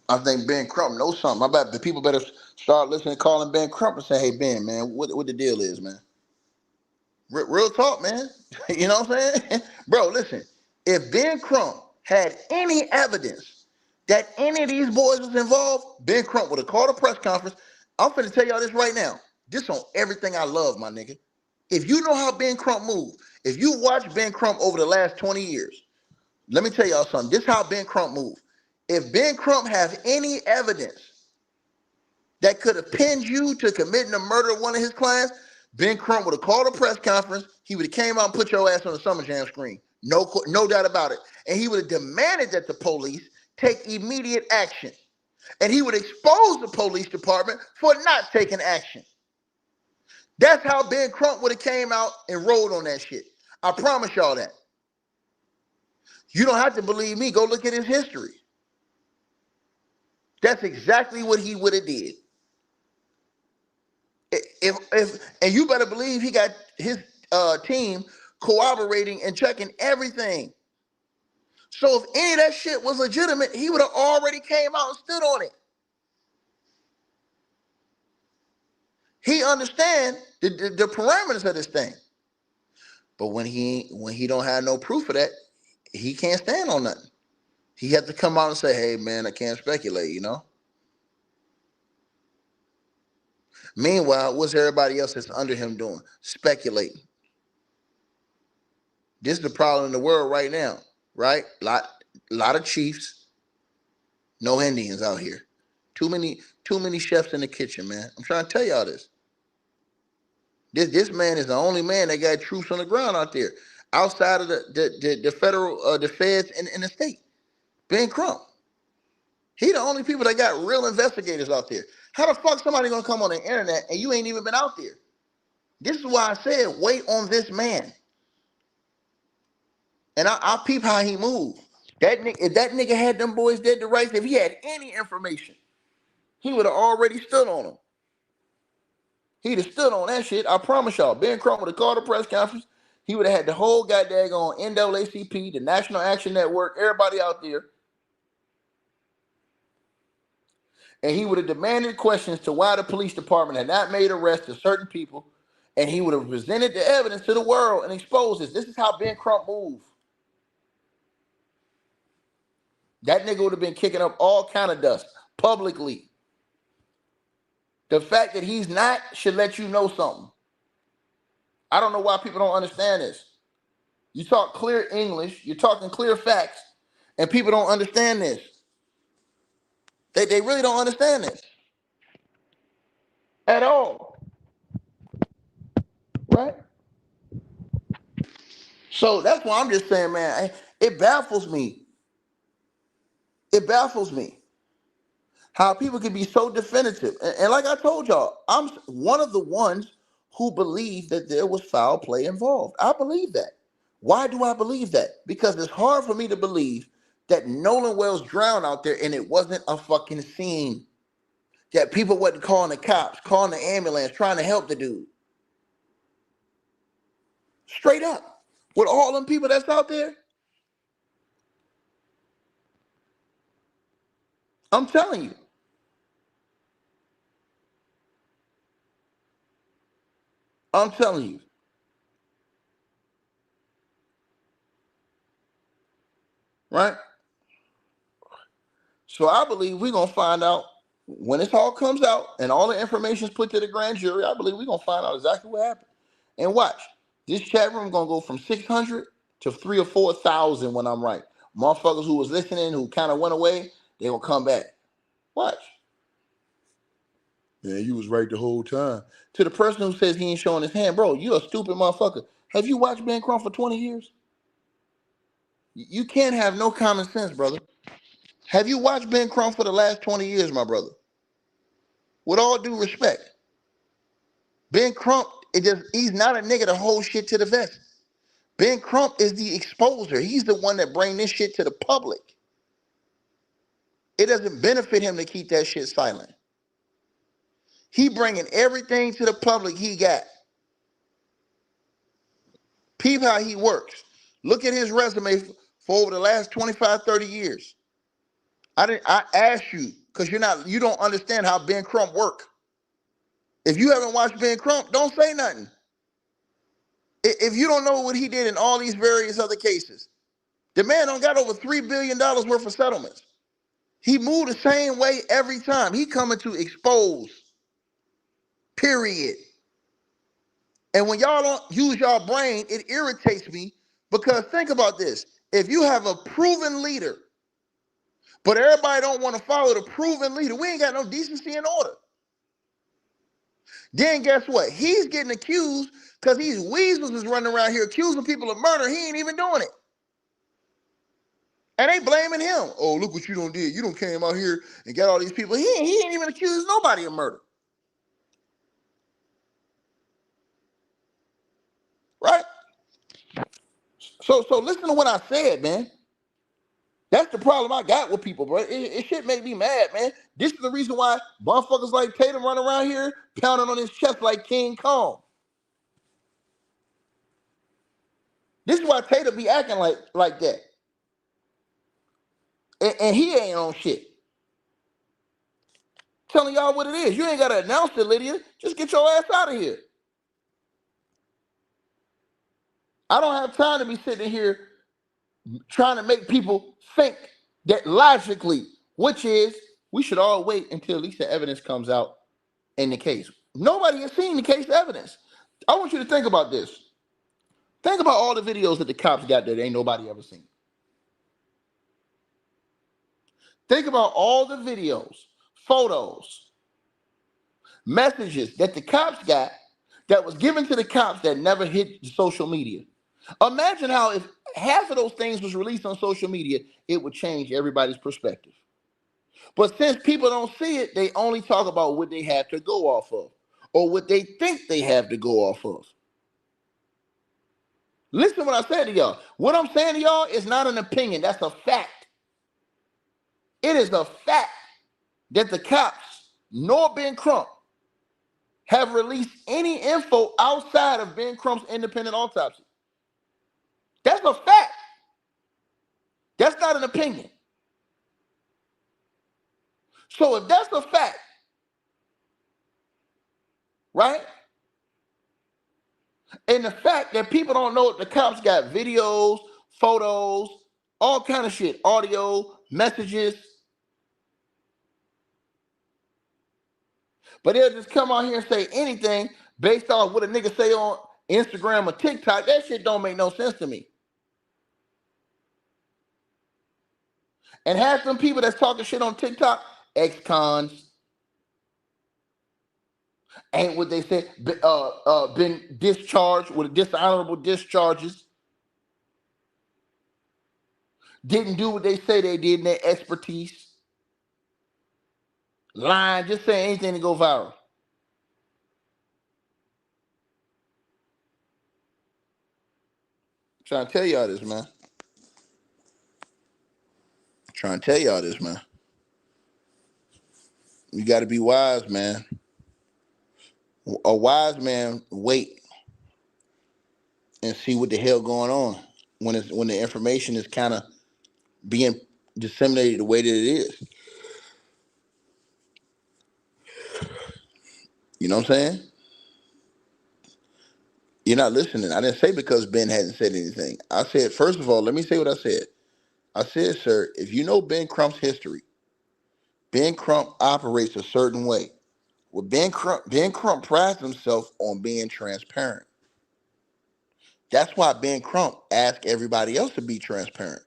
I think Ben Crump knows something. I bet the people better start listening, calling Ben Crump and say, hey, Ben, man, what the deal is, man? Real talk, man. You know what I'm saying? Bro, listen. If Ben Crump had any evidence that any of these boys was involved, Ben Crump would have called a press conference. I'm finna tell y'all this right now. This on everything I love, my nigga. If you know how Ben Crump moved, if you watch Ben Crump over the last 20 years, let me tell y'all something. This is how Ben Crump moved. If Ben Crump have any evidence that could have pinned you to committing the murder of one of his clients, Ben Crump would have called a press conference. He would have came out and put your ass on the Summer Jam screen. No doubt about it. And he would have demanded that the police take immediate action. And he would expose the police department for not taking action. That's how Ben Crump would have came out and rolled on that shit. I promise y'all that. You don't have to believe me. Go look at his history. That's exactly what he would have did. If and you better believe he got his team cooperating and checking everything. So if any of that shit was legitimate, he would have already came out and stood on it. He understand the parameters of this thing. But when he don't have no proof of that, he can't stand on nothing. He had to come out and say, hey, man, I can't speculate, you know? Meanwhile, what's everybody else that's under him doing? Speculating. This is the problem in the world right now, right? Lot of chiefs, no Indians out here. Too many chefs in the kitchen, man. I'm trying to tell y'all this. This man is the only man that got troops on the ground out there, outside of the federal, the feds in the state. Ben Crump. He the only people that got real investigators out there. How the fuck somebody gonna come on the internet and you ain't even been out there? This is why I said wait on this man. And I peep how he moved. That nigga, if that nigga had them boys dead to rights, if he had any information, he would have already stood on them. He'd have stood on that shit. I promise y'all. Ben Crump would have called a press conference. He would have had the whole goddamn on NAACP, the National Action Network, everybody out there. And he would have demanded questions to why the police department had not made arrests of certain people. And he would have presented the evidence to the world and exposed this. This is how Ben Crump moved. That nigga would have been kicking up all kind of dust publicly. The fact that he's not should let you know something. I don't know why people don't understand this. You talk clear English, you're talking clear facts, and people don't understand this. They really don't understand this at all. Right? So that's why I'm just saying, man, it baffles me. It baffles me how people can be so definitive. And like I told y'all, I'm one of the ones who believe that there was foul play involved. I believe that. Why do I believe that? Because it's hard for me to believe that Nolan Wells drowned out there and it wasn't a fucking scene. That people wasn't calling the cops, calling the ambulance, trying to help the dude. Straight up. With all them people that's out there, I'm telling you. I'm telling you. Right? So I believe we're going to find out when this all comes out and all the information is put to the grand jury. I believe we're going to find out exactly what happened. And watch, this chat room going to go from 600 to 3,000 or 4,000 when I'm right. Motherfuckers who was listening, who kind of went away, they will come back. Watch. Man, you was right the whole time. To the person who says he ain't showing his hand, bro, you a stupid motherfucker. Have you watched Ben Crump for 20 years? You can't have no common sense, brother. Have you watched Ben Crump for the last 20 years, my brother? With all due respect, Ben Crump, he's not a nigga to hold shit to the vest. Ben Crump is the exposer. He's the one that bring this shit to the public. It doesn't benefit him to keep that shit silent. He bringing everything to the public he got. Peep how he works. Look at his resume for over the last 25, 30 years. I asked you, because you don't understand how Ben Crump work. If you haven't watched Ben Crump, don't say nothing. If you don't know what he did in all these various other cases, the man don't got over $3 billion worth of settlements. He moved the same way every time. He coming to expose, period. And when y'all don't use y'all brain, it irritates me because think about this. If you have a proven leader, but everybody don't want to follow the proven leader, we ain't got no decency and order. Then guess what? He's getting accused because these weasels is running around here accusing people of murder. He ain't even doing it. And they blaming him. Oh, look what you done did. You done came out here and got all these people. He ain't even accused nobody of murder. Right? So listen to what I said, man. That's the problem I got with people, bro. It shit make me mad, man. This is the reason why motherfuckers like Tatum run around here pounding on his chest like King Kong. This is why Tatum be acting like that. And he ain't on shit. Telling y'all what it is. You ain't got to announce it, Lydia. Just get your ass out of here. I don't have time to be sitting here trying to make people think that logically, which is we should all wait until at least the evidence comes out in the case. Nobody has seen the case evidence. I want you to think about this. Think about all the videos that the cops got that ain't nobody ever seen. Think about all the videos, photos, messages that the cops got that was given to the cops that never hit social media. Imagine how if half of those things was released on social media, it would change everybody's perspective. But since people don't see it, they only talk about what they have to go off of or what they think they have to go off of. Listen to what I said to y'all. What I'm saying to y'all is not an opinion. That's a fact. It is a fact that the cops, nor Ben Crump, have released any info outside of Ben Crump's independent autopsy. That's a fact. That's not an opinion. So if that's a fact, right? And the fact that people don't know the cops got videos, photos, all kind of shit, audio, messages. But they'll just come out here and say anything based on what a nigga say on Instagram or TikTok. That shit don't make no sense to me. And half them people that's talking shit on TikTok, ex-cons, ain't what they say, been discharged with dishonorable discharges, didn't do what they say they did in their expertise, lying, just saying anything to go viral. I'm trying to tell y'all this, man. Trying to tell y'all this, man. You got to be wise, man. A wise man wait and see what the hell going on when the information is kind of being disseminated the way that it is. You know what I'm saying? You're not listening. I didn't say because Ben hadn't said anything. I said, first of all, let me say what I said. I said, sir, if you know Ben Crump's history, Ben Crump operates a certain way. Well, Ben Crump prides himself on being transparent. That's why Ben Crump asked everybody else to be transparent.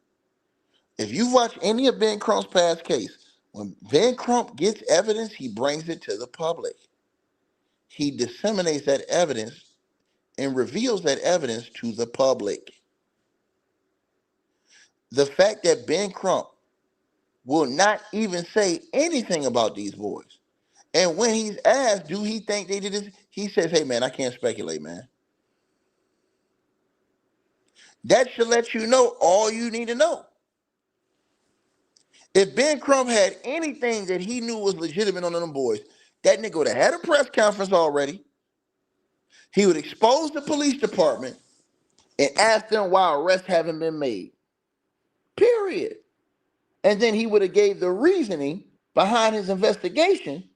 If you watch any of Ben Crump's past case, when Ben Crump gets evidence, he brings it to the public. He disseminates that evidence and reveals that evidence to the public. The fact that Ben Crump will not even say anything about these boys. And when he's asked, do he think they did this? He says, hey, man, I can't speculate, man. That should let you know all you need to know. If Ben Crump had anything that he knew was legitimate on them boys, that nigga would have had a press conference already. He would expose the police department and ask them why arrests haven't been made. Period. And then he would have gave the reasoning behind his investigation.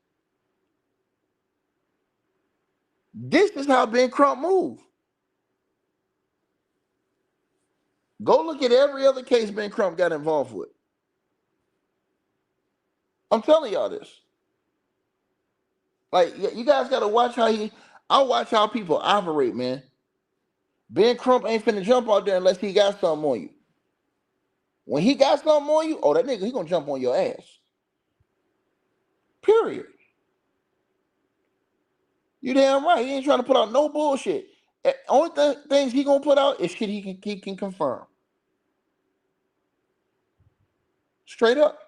This is how Ben Crump moved. Go look at every other case Ben Crump got involved with. I'm telling y'all this. Like, you guys got to watch I watch how people operate, man. Ben Crump ain't finna jump out there unless he got something on you. When he got something on you, oh, that nigga, he gonna jump on your ass. Period. You damn right. He ain't trying to put out no bullshit. Only things he gonna put out is shit he can confirm. Straight up.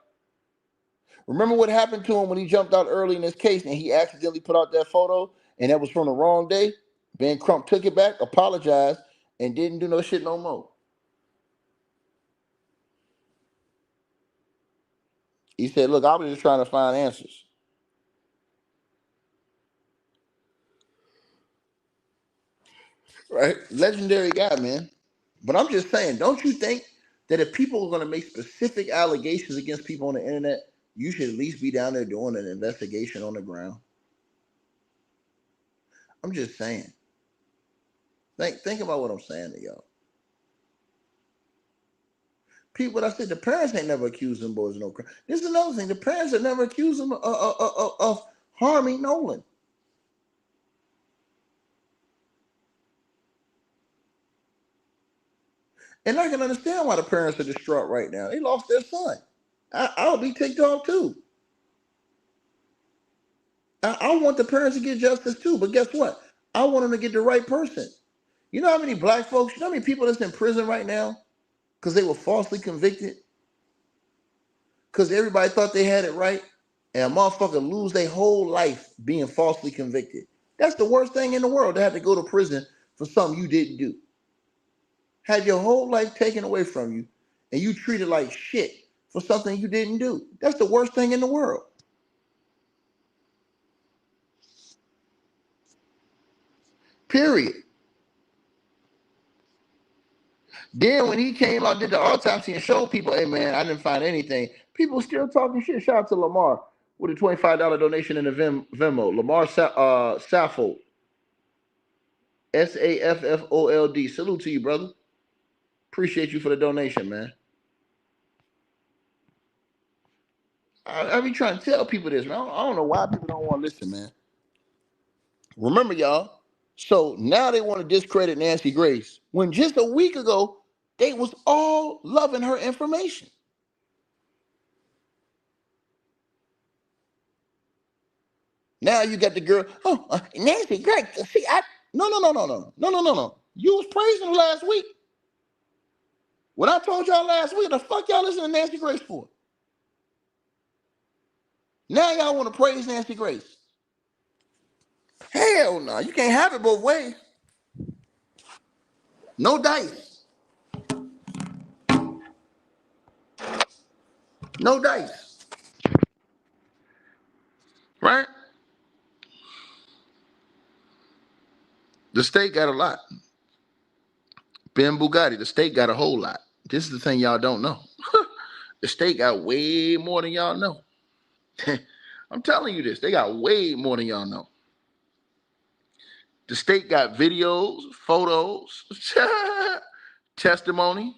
Remember what happened to him when he jumped out early in this case and he accidentally put out that photo and that was from the wrong day? Ben Crump took it back, apologized, and didn't do no shit no more. He said, look, I was just trying to find answers. Right? Legendary guy, man. But I'm just saying, don't you think that if people are going to make specific allegations against people on the internet, you should at least be down there doing an investigation on the ground? I'm just saying. Think about what I'm saying to y'all. People, I said, the parents ain't never accused them boys of no crime. This is another thing. The parents have never accused them of harming Nolan. And I can understand why the parents are distraught right now. They lost their son. I'll be ticked off too. I want the parents to get justice too. But guess what? I want them to get the right person. You know how many black folks, you know how many people that's in prison right now because they were falsely convicted? Because everybody thought they had it right. And a motherfucker lose their whole life being falsely convicted. That's the worst thing in the world, to have to go to prison for something you didn't do. Had your whole life taken away from you, and you treated like shit for something you didn't do. That's the worst thing in the world. Period. Then when he came out, did the autopsy and showed people, hey man, I didn't find anything. People still talking shit. Shout out to Lamar with a $25 donation in the Venmo. Lamar Saffold. Saffold. Salute to you, brother. Appreciate you for the donation, man. I be trying to tell people this, man. I don't know why people don't want to listen, man. Remember, y'all. So now they want to discredit Nancy Grace when just a week ago they was all loving her information. Now you got the girl. Oh, Nancy Grace. See, no. You was praising her last week. What I told y'all last week, the fuck y'all listen to Nancy Grace for? Now y'all want to praise Nancy Grace. Hell no, you can't have it both ways. No dice. No dice. Right? The state got a lot. Ben Bugatti, the state got a whole lot. This is the thing y'all don't know. The state got way more than y'all know. I'm telling you this. They got way more than y'all know. The state got videos, photos, testimony,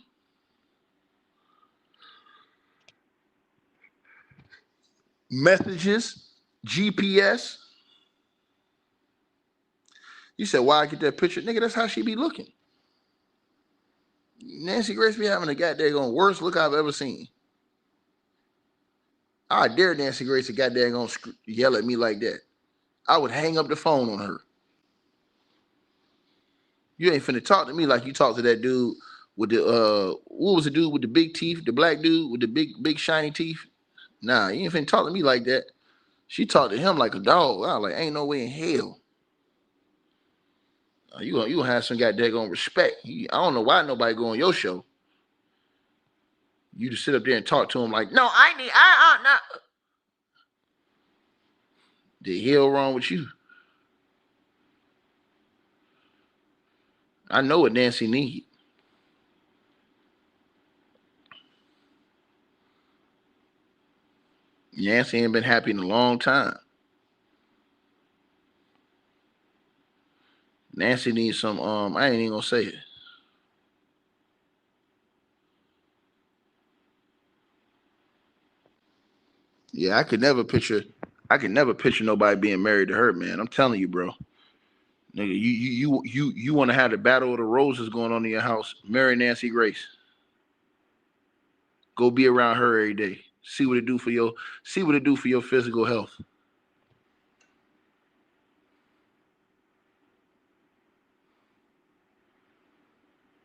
messages, GPS. You said, why I get that picture? Nigga, that's how she be looking. Nancy Grace be having the goddamn worst look I've ever seen. I dare Nancy Grace to goddamn yell at me like that. I would hang up the phone on her. You ain't finna talk to me like you talk to that dude with the what was the dude with the big teeth, the black dude with the big shiny teeth? Nah, you ain't finna talk to me like that. She talked to him like a dog. I was like, ain't no way in hell. You gonna have some goddamn respect. I don't know why nobody go on your show. You just sit up there and talk to him like, no, no. The hell wrong with you? I know what Nancy need. Nancy ain't been happy in a long time. Nancy needs some, I ain't even gonna say it. Yeah, I could never picture nobody being married to her, man. I'm telling you, bro. Nigga, you want to have the battle of the roses going on in your house? Marry Nancy Grace. Go be around her every day. See what it do for your physical health.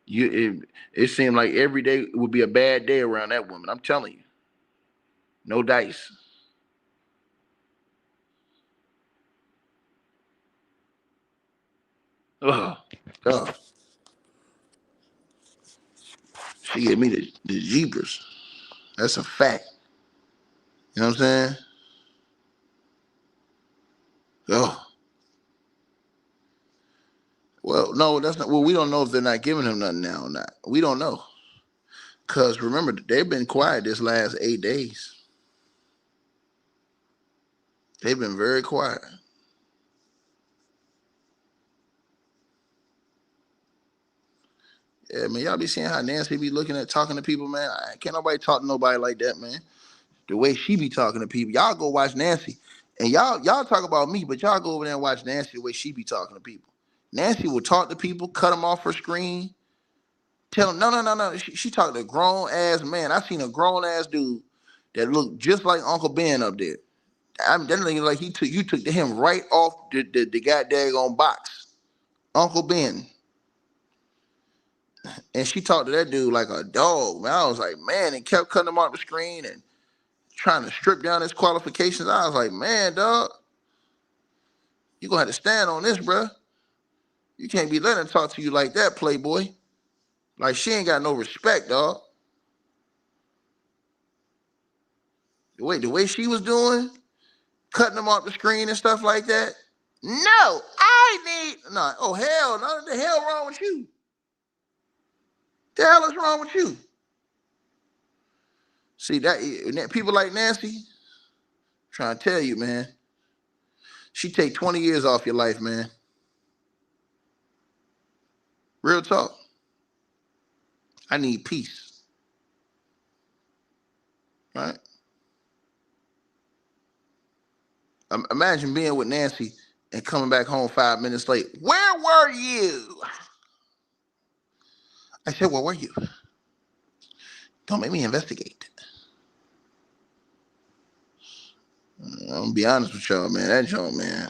It seemed like every day would be a bad day around that woman. I'm telling you. No dice. Ugh. God. She gave me the jeepers. That's a fact. You know what I'm saying? Oh. Well, no, that's not. Well, we don't know if they're not giving him nothing now or not. We don't know. Because remember, they've been quiet this last 8 days. They've been very quiet. Yeah, man, y'all be seeing how Nancy be looking at talking to people, man. Can't nobody talk to nobody like that, man. The way she be talking to people. Y'all go watch Nancy. And y'all talk about me, but y'all go over there and watch Nancy the way she be talking to people. Nancy will talk to people, cut them off her screen, tell them, no. She talked to a grown-ass man. I seen a grown-ass dude that looked just like Uncle Ben up there. I'm definitely like you took him right off the goddamn box. Uncle Ben. And she talked to that dude like a dog, man. I was like, man, and kept cutting him off the screen and trying to strip down his qualifications. I was like, man, dog. You're going to have to stand on this, bruh. You can't be letting her talk to you like that, playboy. Like, she ain't got no respect, dog. The way she was doing, cutting them off the screen and stuff like that. No, no. Oh, hell, no. What the hell wrong with you? The hell is wrong with you? See, that people like Nancy, trying to tell you, man, she take 20 years off your life, man. Real talk. I need peace. Right? Imagine being with Nancy and coming back home 5 minutes late. Where were you? I said, where were you? Don't make me investigate. I'm going to be honest with y'all, man. That joint, man.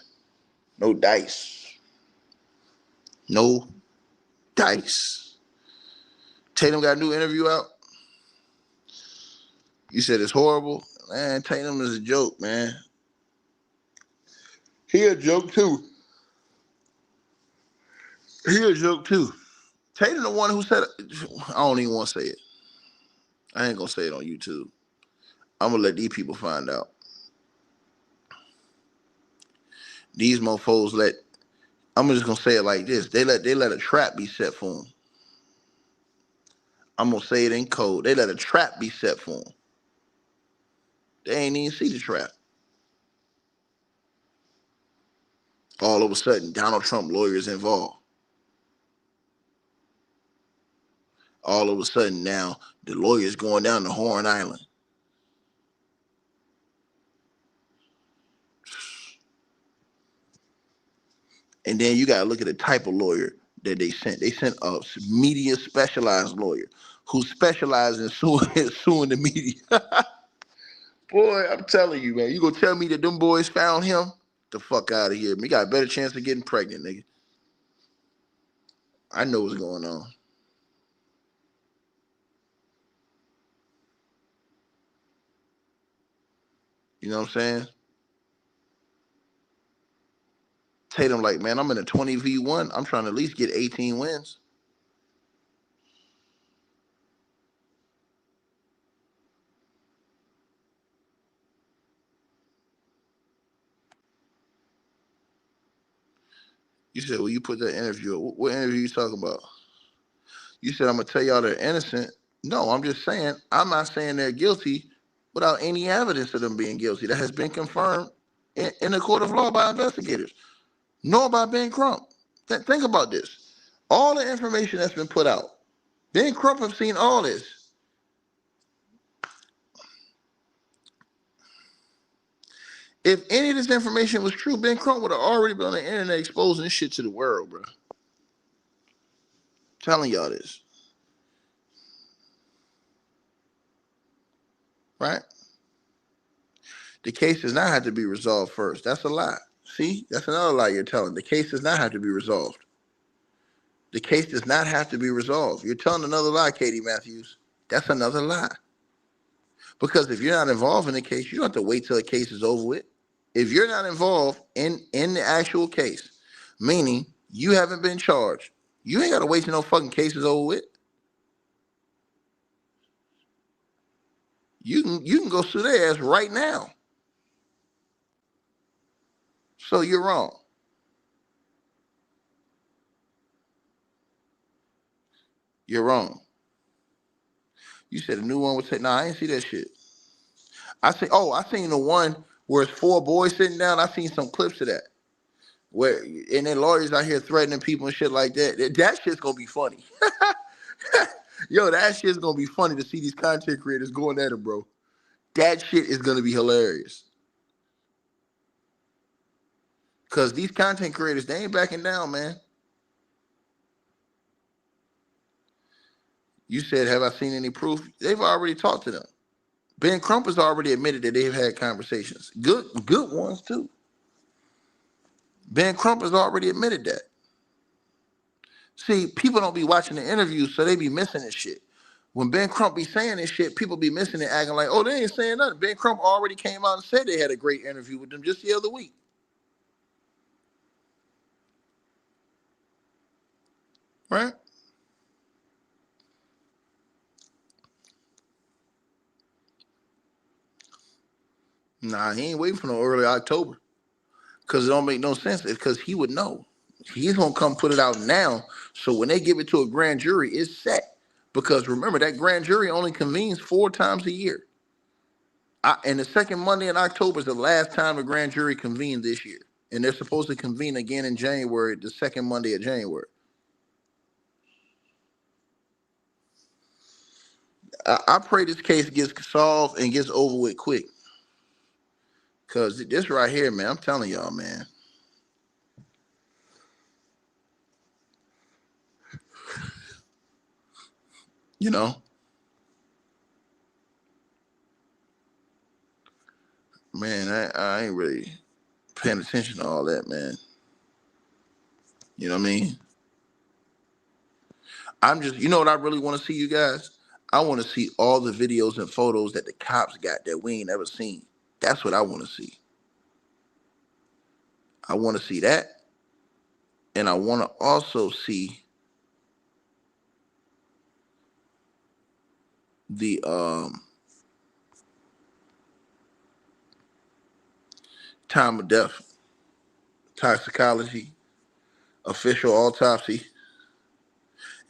No dice. No dice. Tatum got a new interview out. You said it's horrible. Man, Tatum is a joke, man. He a joke, too. Tatum the one who said, I don't even want to say it. I ain't going to say it on YouTube. I'm going to let these people find out. These mofos I'm just going to say it like this. They let a trap be set for them. I'm going to say it in code. They let a trap be set for them. They ain't even see the trap. All of a sudden, Donald Trump lawyers involved. All of a sudden now, the lawyers going down to Horn Island. And then you got to look at the type of lawyer that they sent. They sent a media specialized lawyer who specializes in suing the media. Boy, I'm telling you, man. You gonna tell me that them boys found him? The fuck out of here. We got a better chance of getting pregnant, nigga. I know what's going on. You know what I'm saying? Tatum like, man, I'm in a 20v1. I'm trying to at least get 18 wins. You said, well, you put that interview. What interview you talking about? You said, I'm going to tell y'all they're innocent. No, I'm just saying, I'm not saying they're guilty without any evidence of them being guilty that has been confirmed in the court of law by investigators, nor by Ben Crump. Think about this. All the information that's been put out, Ben Crump have seen all this. If any of this information was true, Ben Crump would have already been on the internet exposing this shit to the world, bro. Telling y'all this. Right? The case does not have to be resolved first. That's a lie. See? That's another lie you're telling. The case does not have to be resolved. The case does not have to be resolved. You're telling another lie, Katie Matthews. That's another lie. Because if you're not involved in the case, you don't have to wait till the case is over with. If you're not involved in the actual case, meaning you haven't been charged, you ain't got to wait till no fucking case is over with. You can go sue their ass right now. So you're wrong. You're wrong. You said a new one would say, nah, I ain't see that shit. I seen the one where it's 4 boys sitting down. I seen some clips of that. And then lawyers out here threatening people and shit like that. That shit's gonna be funny. Yo, that shit's gonna be funny to see these content creators going at it, bro. That shit is gonna be hilarious. Cause these content creators, they ain't backing down, man. You said, have I seen any proof? They've already talked to them. Ben Crump has already admitted that they've had conversations. Good ones too. Ben Crump has already admitted that. See, people don't be watching the interviews, so they be missing this shit. When Ben Crump be saying this shit, people be missing it, acting like, oh, they ain't saying nothing. Ben Crump already came out and said they had a great interview with them just the other week. right? Nah, he ain't waiting for no early October because it don't make no sense. It's because he would know. He's gonna come put it out now. So when they give it to a grand jury, it's set. Because remember, that grand jury only convenes 4 times a year. And the second Monday in October is the last time the grand jury convened this year. And they're supposed to convene again in January, the second Monday of January. I pray this case gets solved and gets over with quick. Because this right here, man, I'm telling y'all, man. You know, man, I ain't really paying attention to all that, man. You know what I mean? I'm just, you know what I really want to see, you guys? I want to see all the videos and photos that the cops got that we ain't ever seen. That's what I want to see. I want to see that. And I want to also see the time of death, toxicology, official autopsy,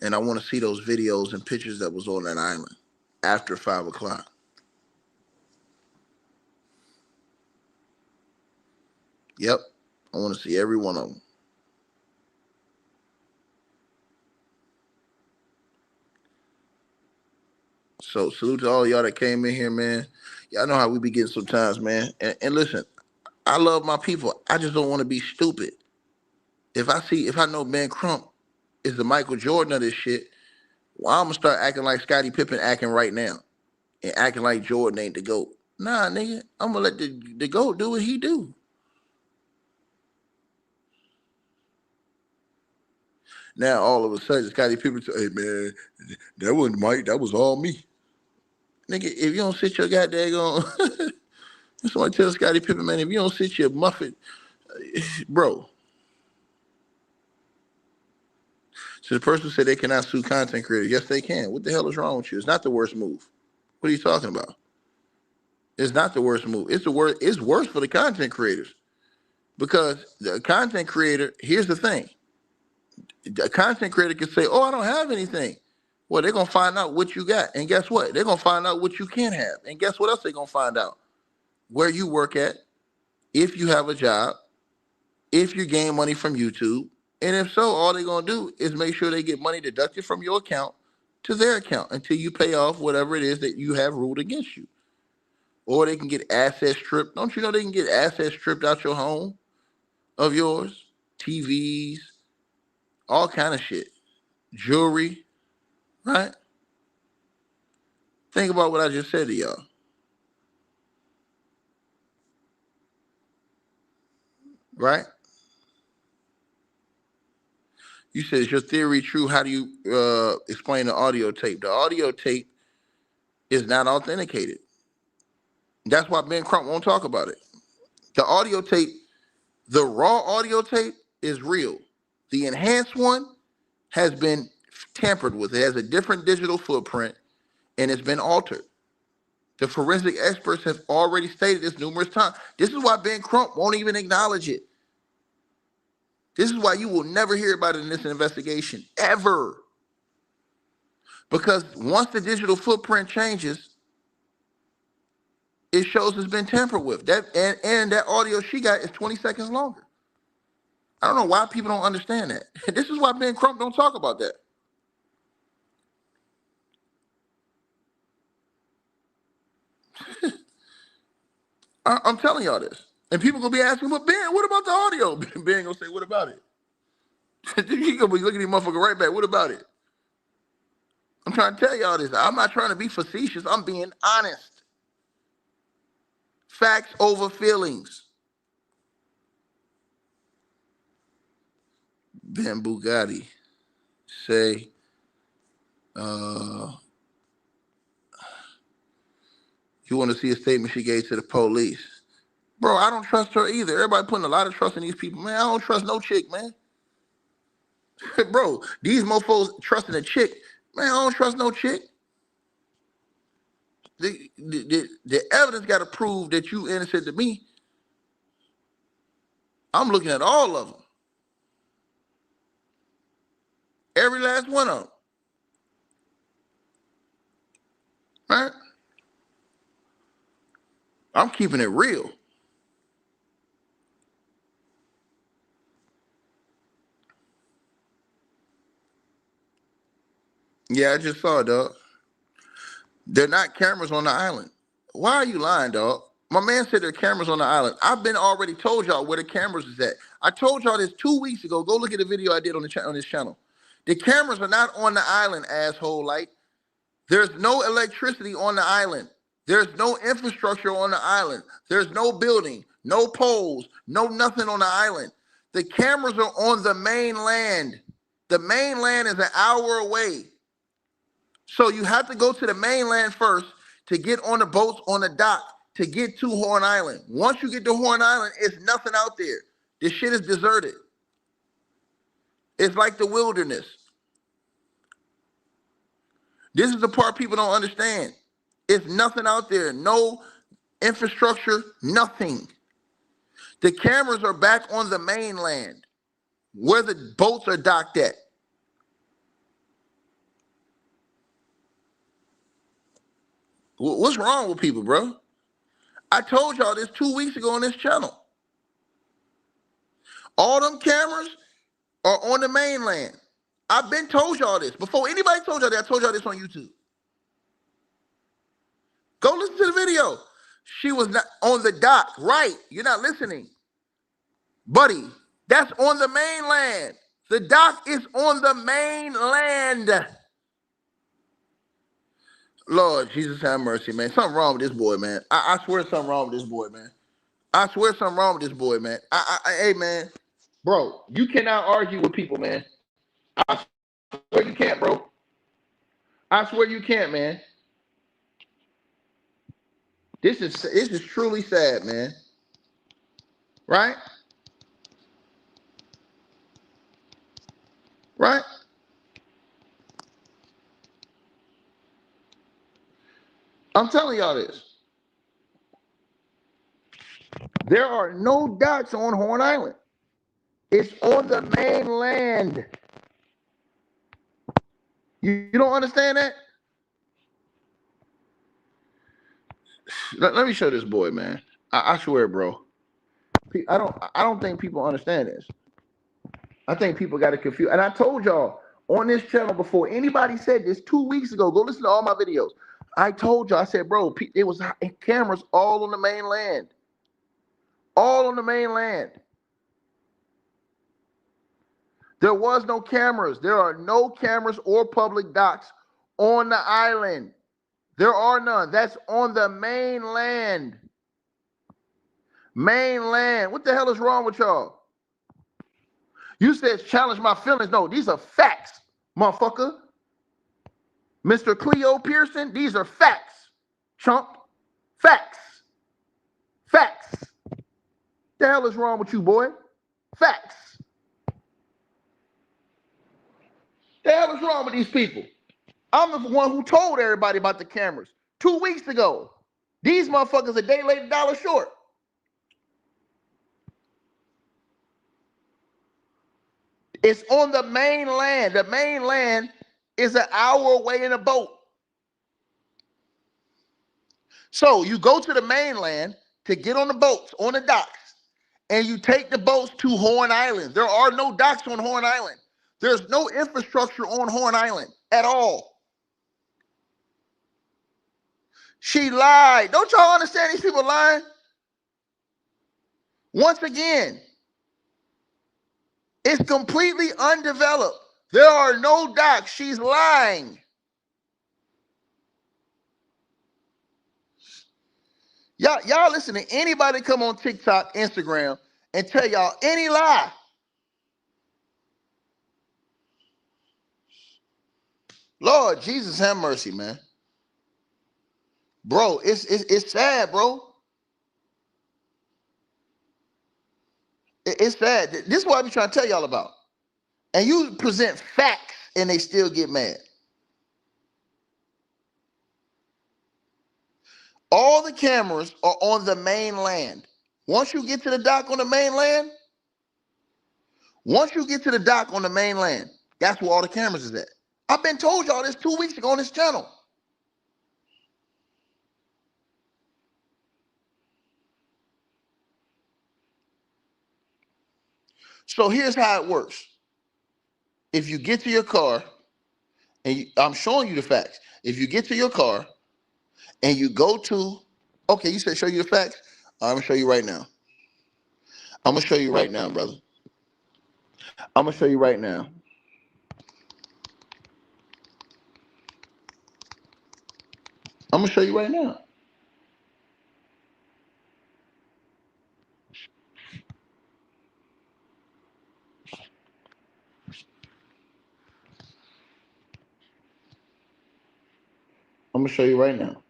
and I want to see those videos and pictures that was on that island after 5 o'clock. Yep, I want to see every one of them. So salute to all y'all that came in here, man. Y'all know how we be getting sometimes, man. And listen, I love my people. I just don't want to be stupid. If I know Ben Crump is the Michael Jordan of this shit, well, I'm gonna start acting like Scottie Pippen acting right now and acting like Jordan ain't the GOAT. Nah, nigga, I'm gonna let the GOAT do what he do. Now all of a sudden, Scottie Pippen say, "Hey man, that wasn't Mike. That was all me." Nigga, if you don't sit your goddamn on, somebody tell Scottie Pippen, man, if you don't sit your muffin, bro. So the person said they cannot sue content creators. Yes, they can. What the hell is wrong with you? It's not the worst move. What are you talking about? It's not the worst move. It's the worst. It's worse for the content creators because the content creator. Here's the thing: the content creator can say, "Oh, I don't have anything." Well, they're gonna find out what you got, and guess what? They're gonna find out what you can have, and guess what else they're gonna find out? Where you work at, if you have a job, if you gain money from YouTube, and if so, all they're gonna do is make sure they get money deducted from your account to their account until you pay off whatever it is that you have ruled against you. Or they can get assets stripped. Don't you know they can get assets stripped out your home of yours? TVs, all kind of shit. Jewelry, right? Think about what I just said to y'all, right? You said, is your theory true? How do you explain the audio tape? The audio tape is not authenticated. That's why Ben Crump won't talk about it. The audio tape, the raw audio tape is real. The enhanced one has been tampered with. It has a different digital footprint and it's been altered. The forensic experts have already stated this numerous times. This is why Ben Crump won't even acknowledge it. This is why you will never hear about it in this investigation, ever. Because once the digital footprint changes, it shows it's been tampered with. And that audio she got is 20 seconds longer. I don't know why people don't understand that. This is why Ben Crump don't talk about that. I'm telling y'all this. And people gonna be asking, but Ben, what about the audio? Ben gonna say, what about it? He gonna be looking at the motherfucker right back. What about it? I'm trying to tell y'all this. I'm not trying to be facetious. I'm being honest. Facts over feelings. Ben Bugatti say, you want to see a statement she gave to the police. Bro, I don't trust her either. Everybody putting a lot of trust in these people. Man, I don't trust no chick, man. Bro, these mofos trusting a chick. Man, I don't trust no chick. The evidence got to prove that you innocent to me. I'm looking at all of them. Every last one of them. Right? I'm keeping it real. Yeah, I just saw it, dog. They're not cameras on the island. Why are you lying, dog? My man said there are cameras on the island. I've been already told y'all where the cameras is at. I told y'all this 2 weeks ago. Go look at the video I did on on this channel. The cameras are not on the island, asshole. Like, there's no electricity on the island. There's no infrastructure on the island. There's no building, no poles, no nothing on the island. The cameras are on the mainland. The mainland is an hour away. So you have to go to the mainland first to get on the boats on the dock to get to Horn Island. Once you get to Horn Island, it's nothing out there. This shit is deserted. It's like the wilderness. This is the part people don't understand. It's nothing out there. No infrastructure, nothing. The cameras are back on the mainland where the boats are docked at. What's wrong with people, bro? I told y'all this 2 weeks ago on this channel. All them cameras are on the mainland. I've been told y'all this. Before anybody told y'all that, I told y'all this on YouTube. Go listen to the video. She was not on the dock. Right. You're not listening. Buddy, that's on the mainland. The dock is on the mainland. Lord Jesus have mercy, man. Something wrong with this boy, man. I swear something wrong with this boy, man. I swear something wrong with this boy, man. Hey, man. Bro, you cannot argue with people, man. I swear you can't, bro. I swear you can't, man. This is truly sad, man. Right? Right? I'm telling y'all this. There are no docks on Horn Island. It's on the mainland. You don't understand that? Let me show this boy, man. I swear, bro. I don't think people understand this. I think people got it confused. And I told y'all on this channel before anybody said this 2 weeks ago. Go listen to all my videos. I told y'all, I said, bro, it was cameras all on the mainland. All on the mainland. There was no cameras. There are no cameras or public docks on the island. There are none. That's on the mainland. Mainland. What the hell is wrong with y'all? You said challenge my feelings. No, these are facts, motherfucker. Mr. Cleo Pearson, these are facts. Chump. Facts. Facts. The hell is wrong with you, boy? Facts. The hell is wrong with these people? I'm the one who told everybody about the cameras 2 weeks ago. These motherfuckers a day late, $1 short. It's on the mainland. The mainland is an hour away in a boat. So you go to the mainland to get on the boats, on the docks, and you take the boats to Horn Island. There are no docks on Horn Island. There's no infrastructure on Horn Island at all. She lied. Don't y'all understand these people lying? Once again, it's completely undeveloped. There are no docks. She's lying. Y'all listen to anybody come on TikTok, Instagram, and tell y'all any lie. Lord Jesus have mercy, man. Bro, it's sad, bro. It's sad. This is what I be trying to tell y'all about. And you present facts and they still get mad. All the cameras are on the mainland. Once you get to the dock on the mainland, that's where all the cameras is at. I've been told y'all this 2 weeks ago on this channel. So here's how it works. If you get to your car, and I'm showing you the facts. If you get to your car and you go to, okay, you said show you the facts? I'm going to show you right now. I'm going to show you right now, brother. I'm going to show you right now. I'm going to show you right now. I'm going to show you right now.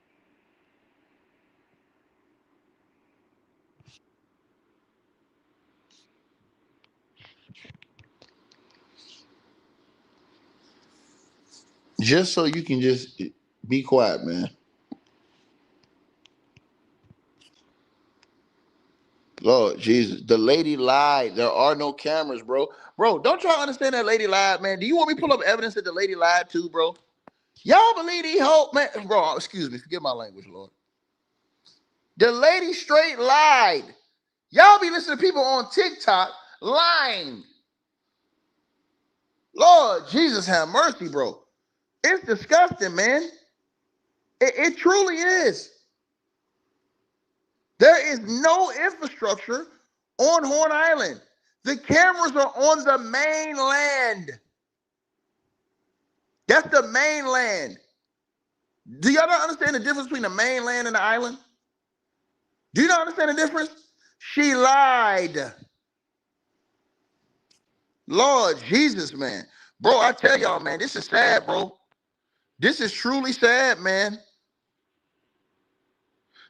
Just so you can just be quiet, man. Lord Jesus, the lady lied. There are no cameras, bro. Bro, don't y'all understand that lady lied, man? Do you want me to pull up evidence that the lady lied too, bro? Y'all believe these whole man, bro? Excuse me, forgive my language, Lord. The lady straight lied. Y'all be listening to people on TikTok lying. Lord Jesus, have mercy, bro. It's disgusting, man. It truly is. There is no infrastructure on Horn Island. The cameras are on the mainland. That's the mainland. Do y'all not understand the difference between the mainland and the island? Do you not understand the difference? She lied. Lord Jesus, man. Bro, I tell y'all, man, this is sad, bro. This is truly sad, man.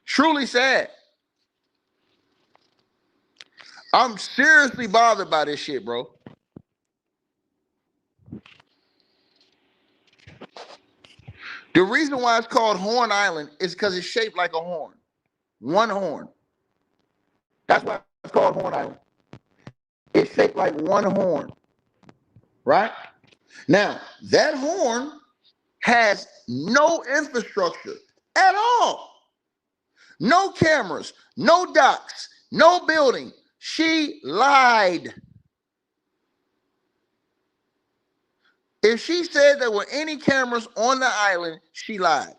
Truly sad. I'm seriously bothered by this shit, bro. The reason why it's called Horn Island is because it's shaped like a horn. One horn. That's why it's called Horn Island. It's shaped like one horn. Right? Now, that horn has no infrastructure at all. No cameras, no docks, no building. She lied. If she said there were any cameras on the island, she lied.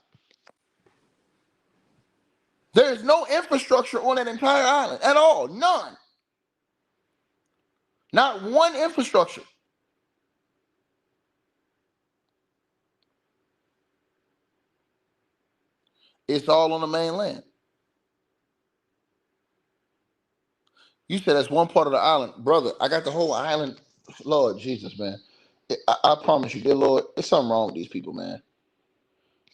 There is no infrastructure on that entire island at all. None. Not one infrastructure. It's all on the mainland. You said that's one part of the island. Brother, I got the whole island. Lord Jesus, man. I promise you, dear Lord, there's something wrong with these people, man.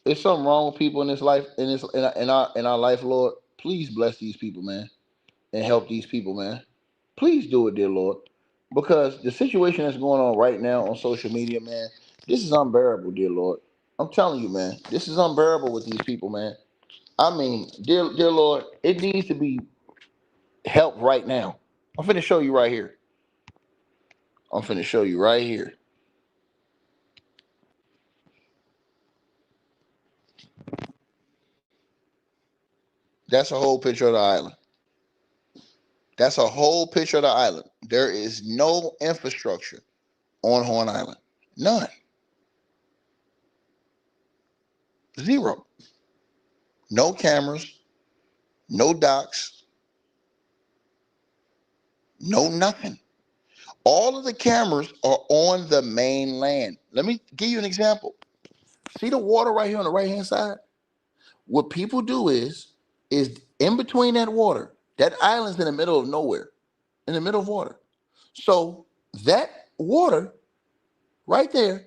There's something wrong with people in this life, in our life, Lord. Please bless these people, man, and help these people, man. Please do it, dear Lord. Because the situation that's going on right now on social media, man, this is unbearable, dear Lord. I'm telling you, man, this is unbearable with these people, man. I mean, dear Lord, it needs to be help right now. I'm finna show you right here. That's a whole picture of the island. That's a whole picture of the island. There is no infrastructure on Horn Island. None. Zero. No cameras, no docks, no nothing. All of the cameras are on the mainland. Let me give you an example. See the water right here on the right-hand side? What people do is in between that water, that island's in the middle of nowhere, in the middle of water. So that water right there,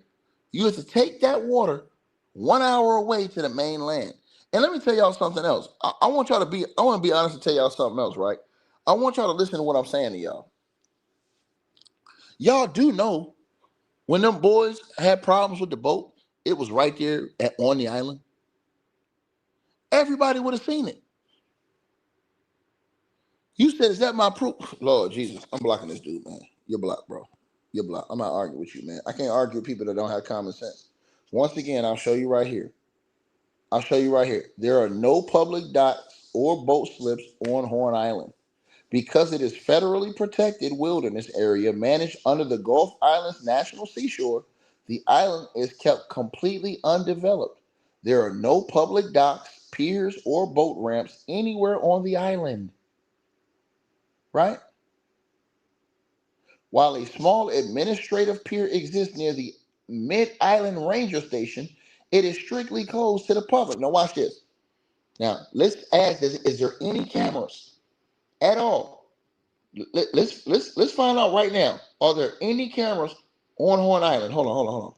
you have to take that water 1 hour away to the mainland. And let me tell y'all something else. I want to be honest and tell y'all something else, right? I want y'all to listen to what I'm saying to y'all. Y'all do know When them boys had problems with the boat, it was right there on the island. Everybody would have seen it. You said, is that my proof? Lord Jesus, I'm blocking this dude, man. You're blocked, bro. You're blocked. I'm not arguing with you, man. I can't argue with people that don't have common sense. Once again, I'll show you right here. I'll show you right here. There are no public docks or boat slips on Horn Island. Because it is federally protected wilderness area managed under the Gulf Islands National Seashore, the island is kept completely undeveloped. There are no public docks, piers, or boat ramps anywhere on the island. Right? While a small administrative pier exists near the Mid-Island Ranger Station, it is strictly closed to the public. Now watch this. Now let's ask this: is there any cameras at all? Let's find out right now. Are there any cameras on Horn Island? Hold on.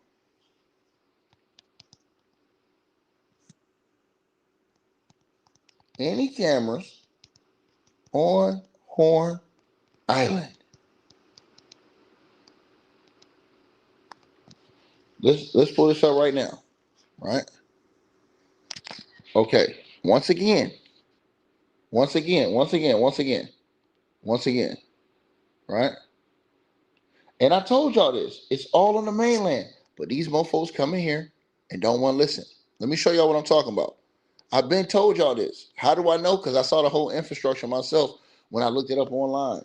Any cameras on Horn Island? Let's pull this up right now. Right? Okay. Once again. Right? And I told y'all this. It's all on the mainland. But these mofos come in here and don't want to listen. Let me show y'all what I'm talking about. I've been told y'all this. How do I know? Because I saw the whole infrastructure myself when I looked it up online.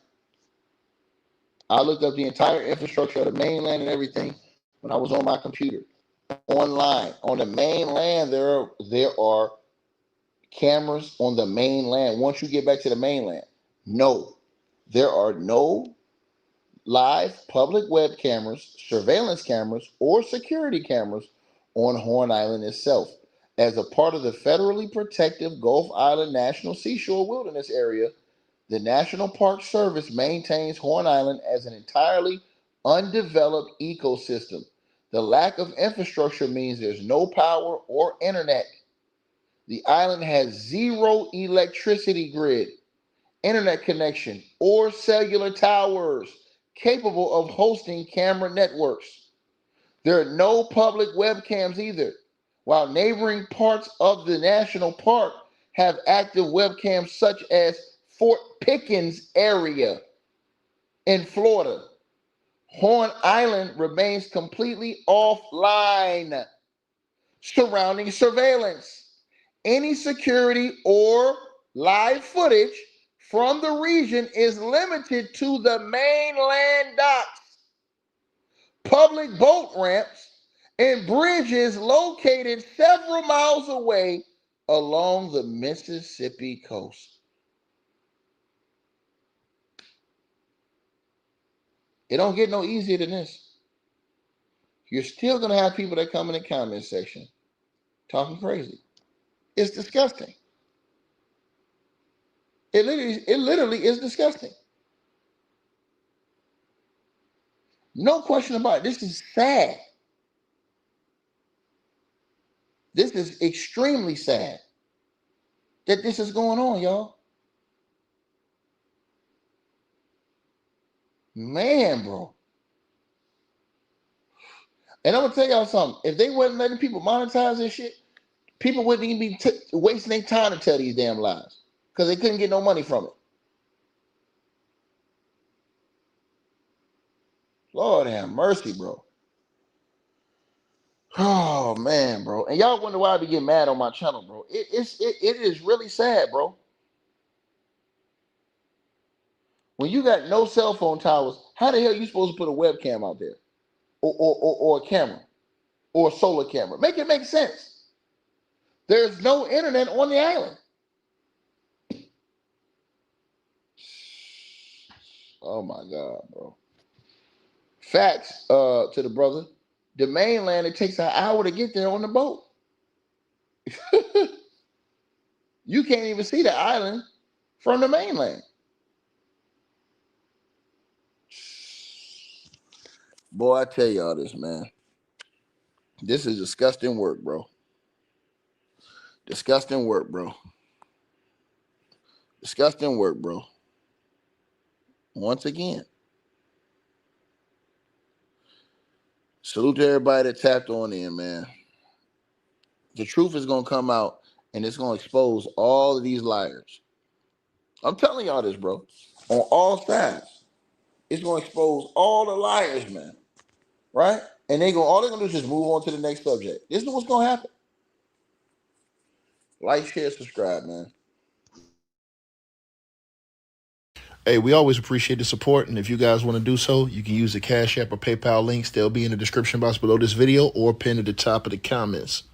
I looked up the entire infrastructure of the mainland and everything when I was on my computer. Online. On the mainland, there are cameras on the mainland. Once you get back to the mainland, no. There are no live public web cameras, surveillance cameras, or security cameras on Horn Island itself. As a part of the federally protected Gulf Island National Seashore Wilderness Area, the National Park Service maintains Horn Island as an entirely undeveloped ecosystem. The lack of infrastructure means there's no power or internet. The island has zero electricity grid, internet connection, or cellular towers capable of hosting camera networks. There are no public webcams either, while neighboring parts of the national park have active webcams such as Fort Pickens area in Florida. Horn Island remains completely offline surrounding surveillance. Any security or live footage from the region is limited to the mainland docks, public boat ramps, and bridges located several miles away along the Mississippi coast. It don't get no easier than this. You're still going to have people that come in the comment section talking crazy. It's disgusting. It literally is disgusting. No question about it. This is sad. This is extremely sad that this is going on, y'all. Man, bro. And I'm going to tell y'all something. If they wasn't letting people monetize this shit, people wouldn't even be wasting their time to tell these damn lies because they couldn't get no money from it. Lord have mercy, bro. Oh, man, bro. And y'all wonder why I be getting mad on my channel, bro. It is really sad, bro. When you got no cell phone towers, how the hell are you supposed to put a webcam out there? Or a camera? Or a solar camera? Make it make sense. There's no internet on the island. Oh my God, bro. Facts to the brother. The mainland, it takes an hour to get there on the boat. You can't even see the island from the mainland. Boy, I tell y'all this, man. This is disgusting work, bro. Disgusting work, bro. Disgusting work, bro. Once again. Salute to everybody that tapped on in, man. The truth is gonna come out, and it's gonna expose all of these liars. I'm telling y'all this, bro. On all sides, it's gonna expose all the liars, man. Right? And all they're gonna do is just move on to the next subject. This is what's gonna happen. Like, share, subscribe, man. Hey, we always appreciate the support, and if you guys want to do so, you can use the Cash App or PayPal links. They'll be in the description box below this video or pinned at the top of the comments.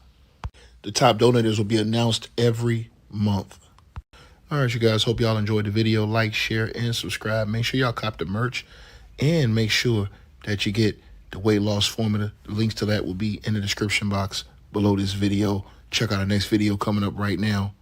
The top donators will be announced every month. All right, you guys, hope y'all enjoyed the video. Like, share, and subscribe. Make sure y'all cop the merch, and make sure that you get the weight loss formula. The links to that will be in the description box below this video. Check out our next video coming up right now.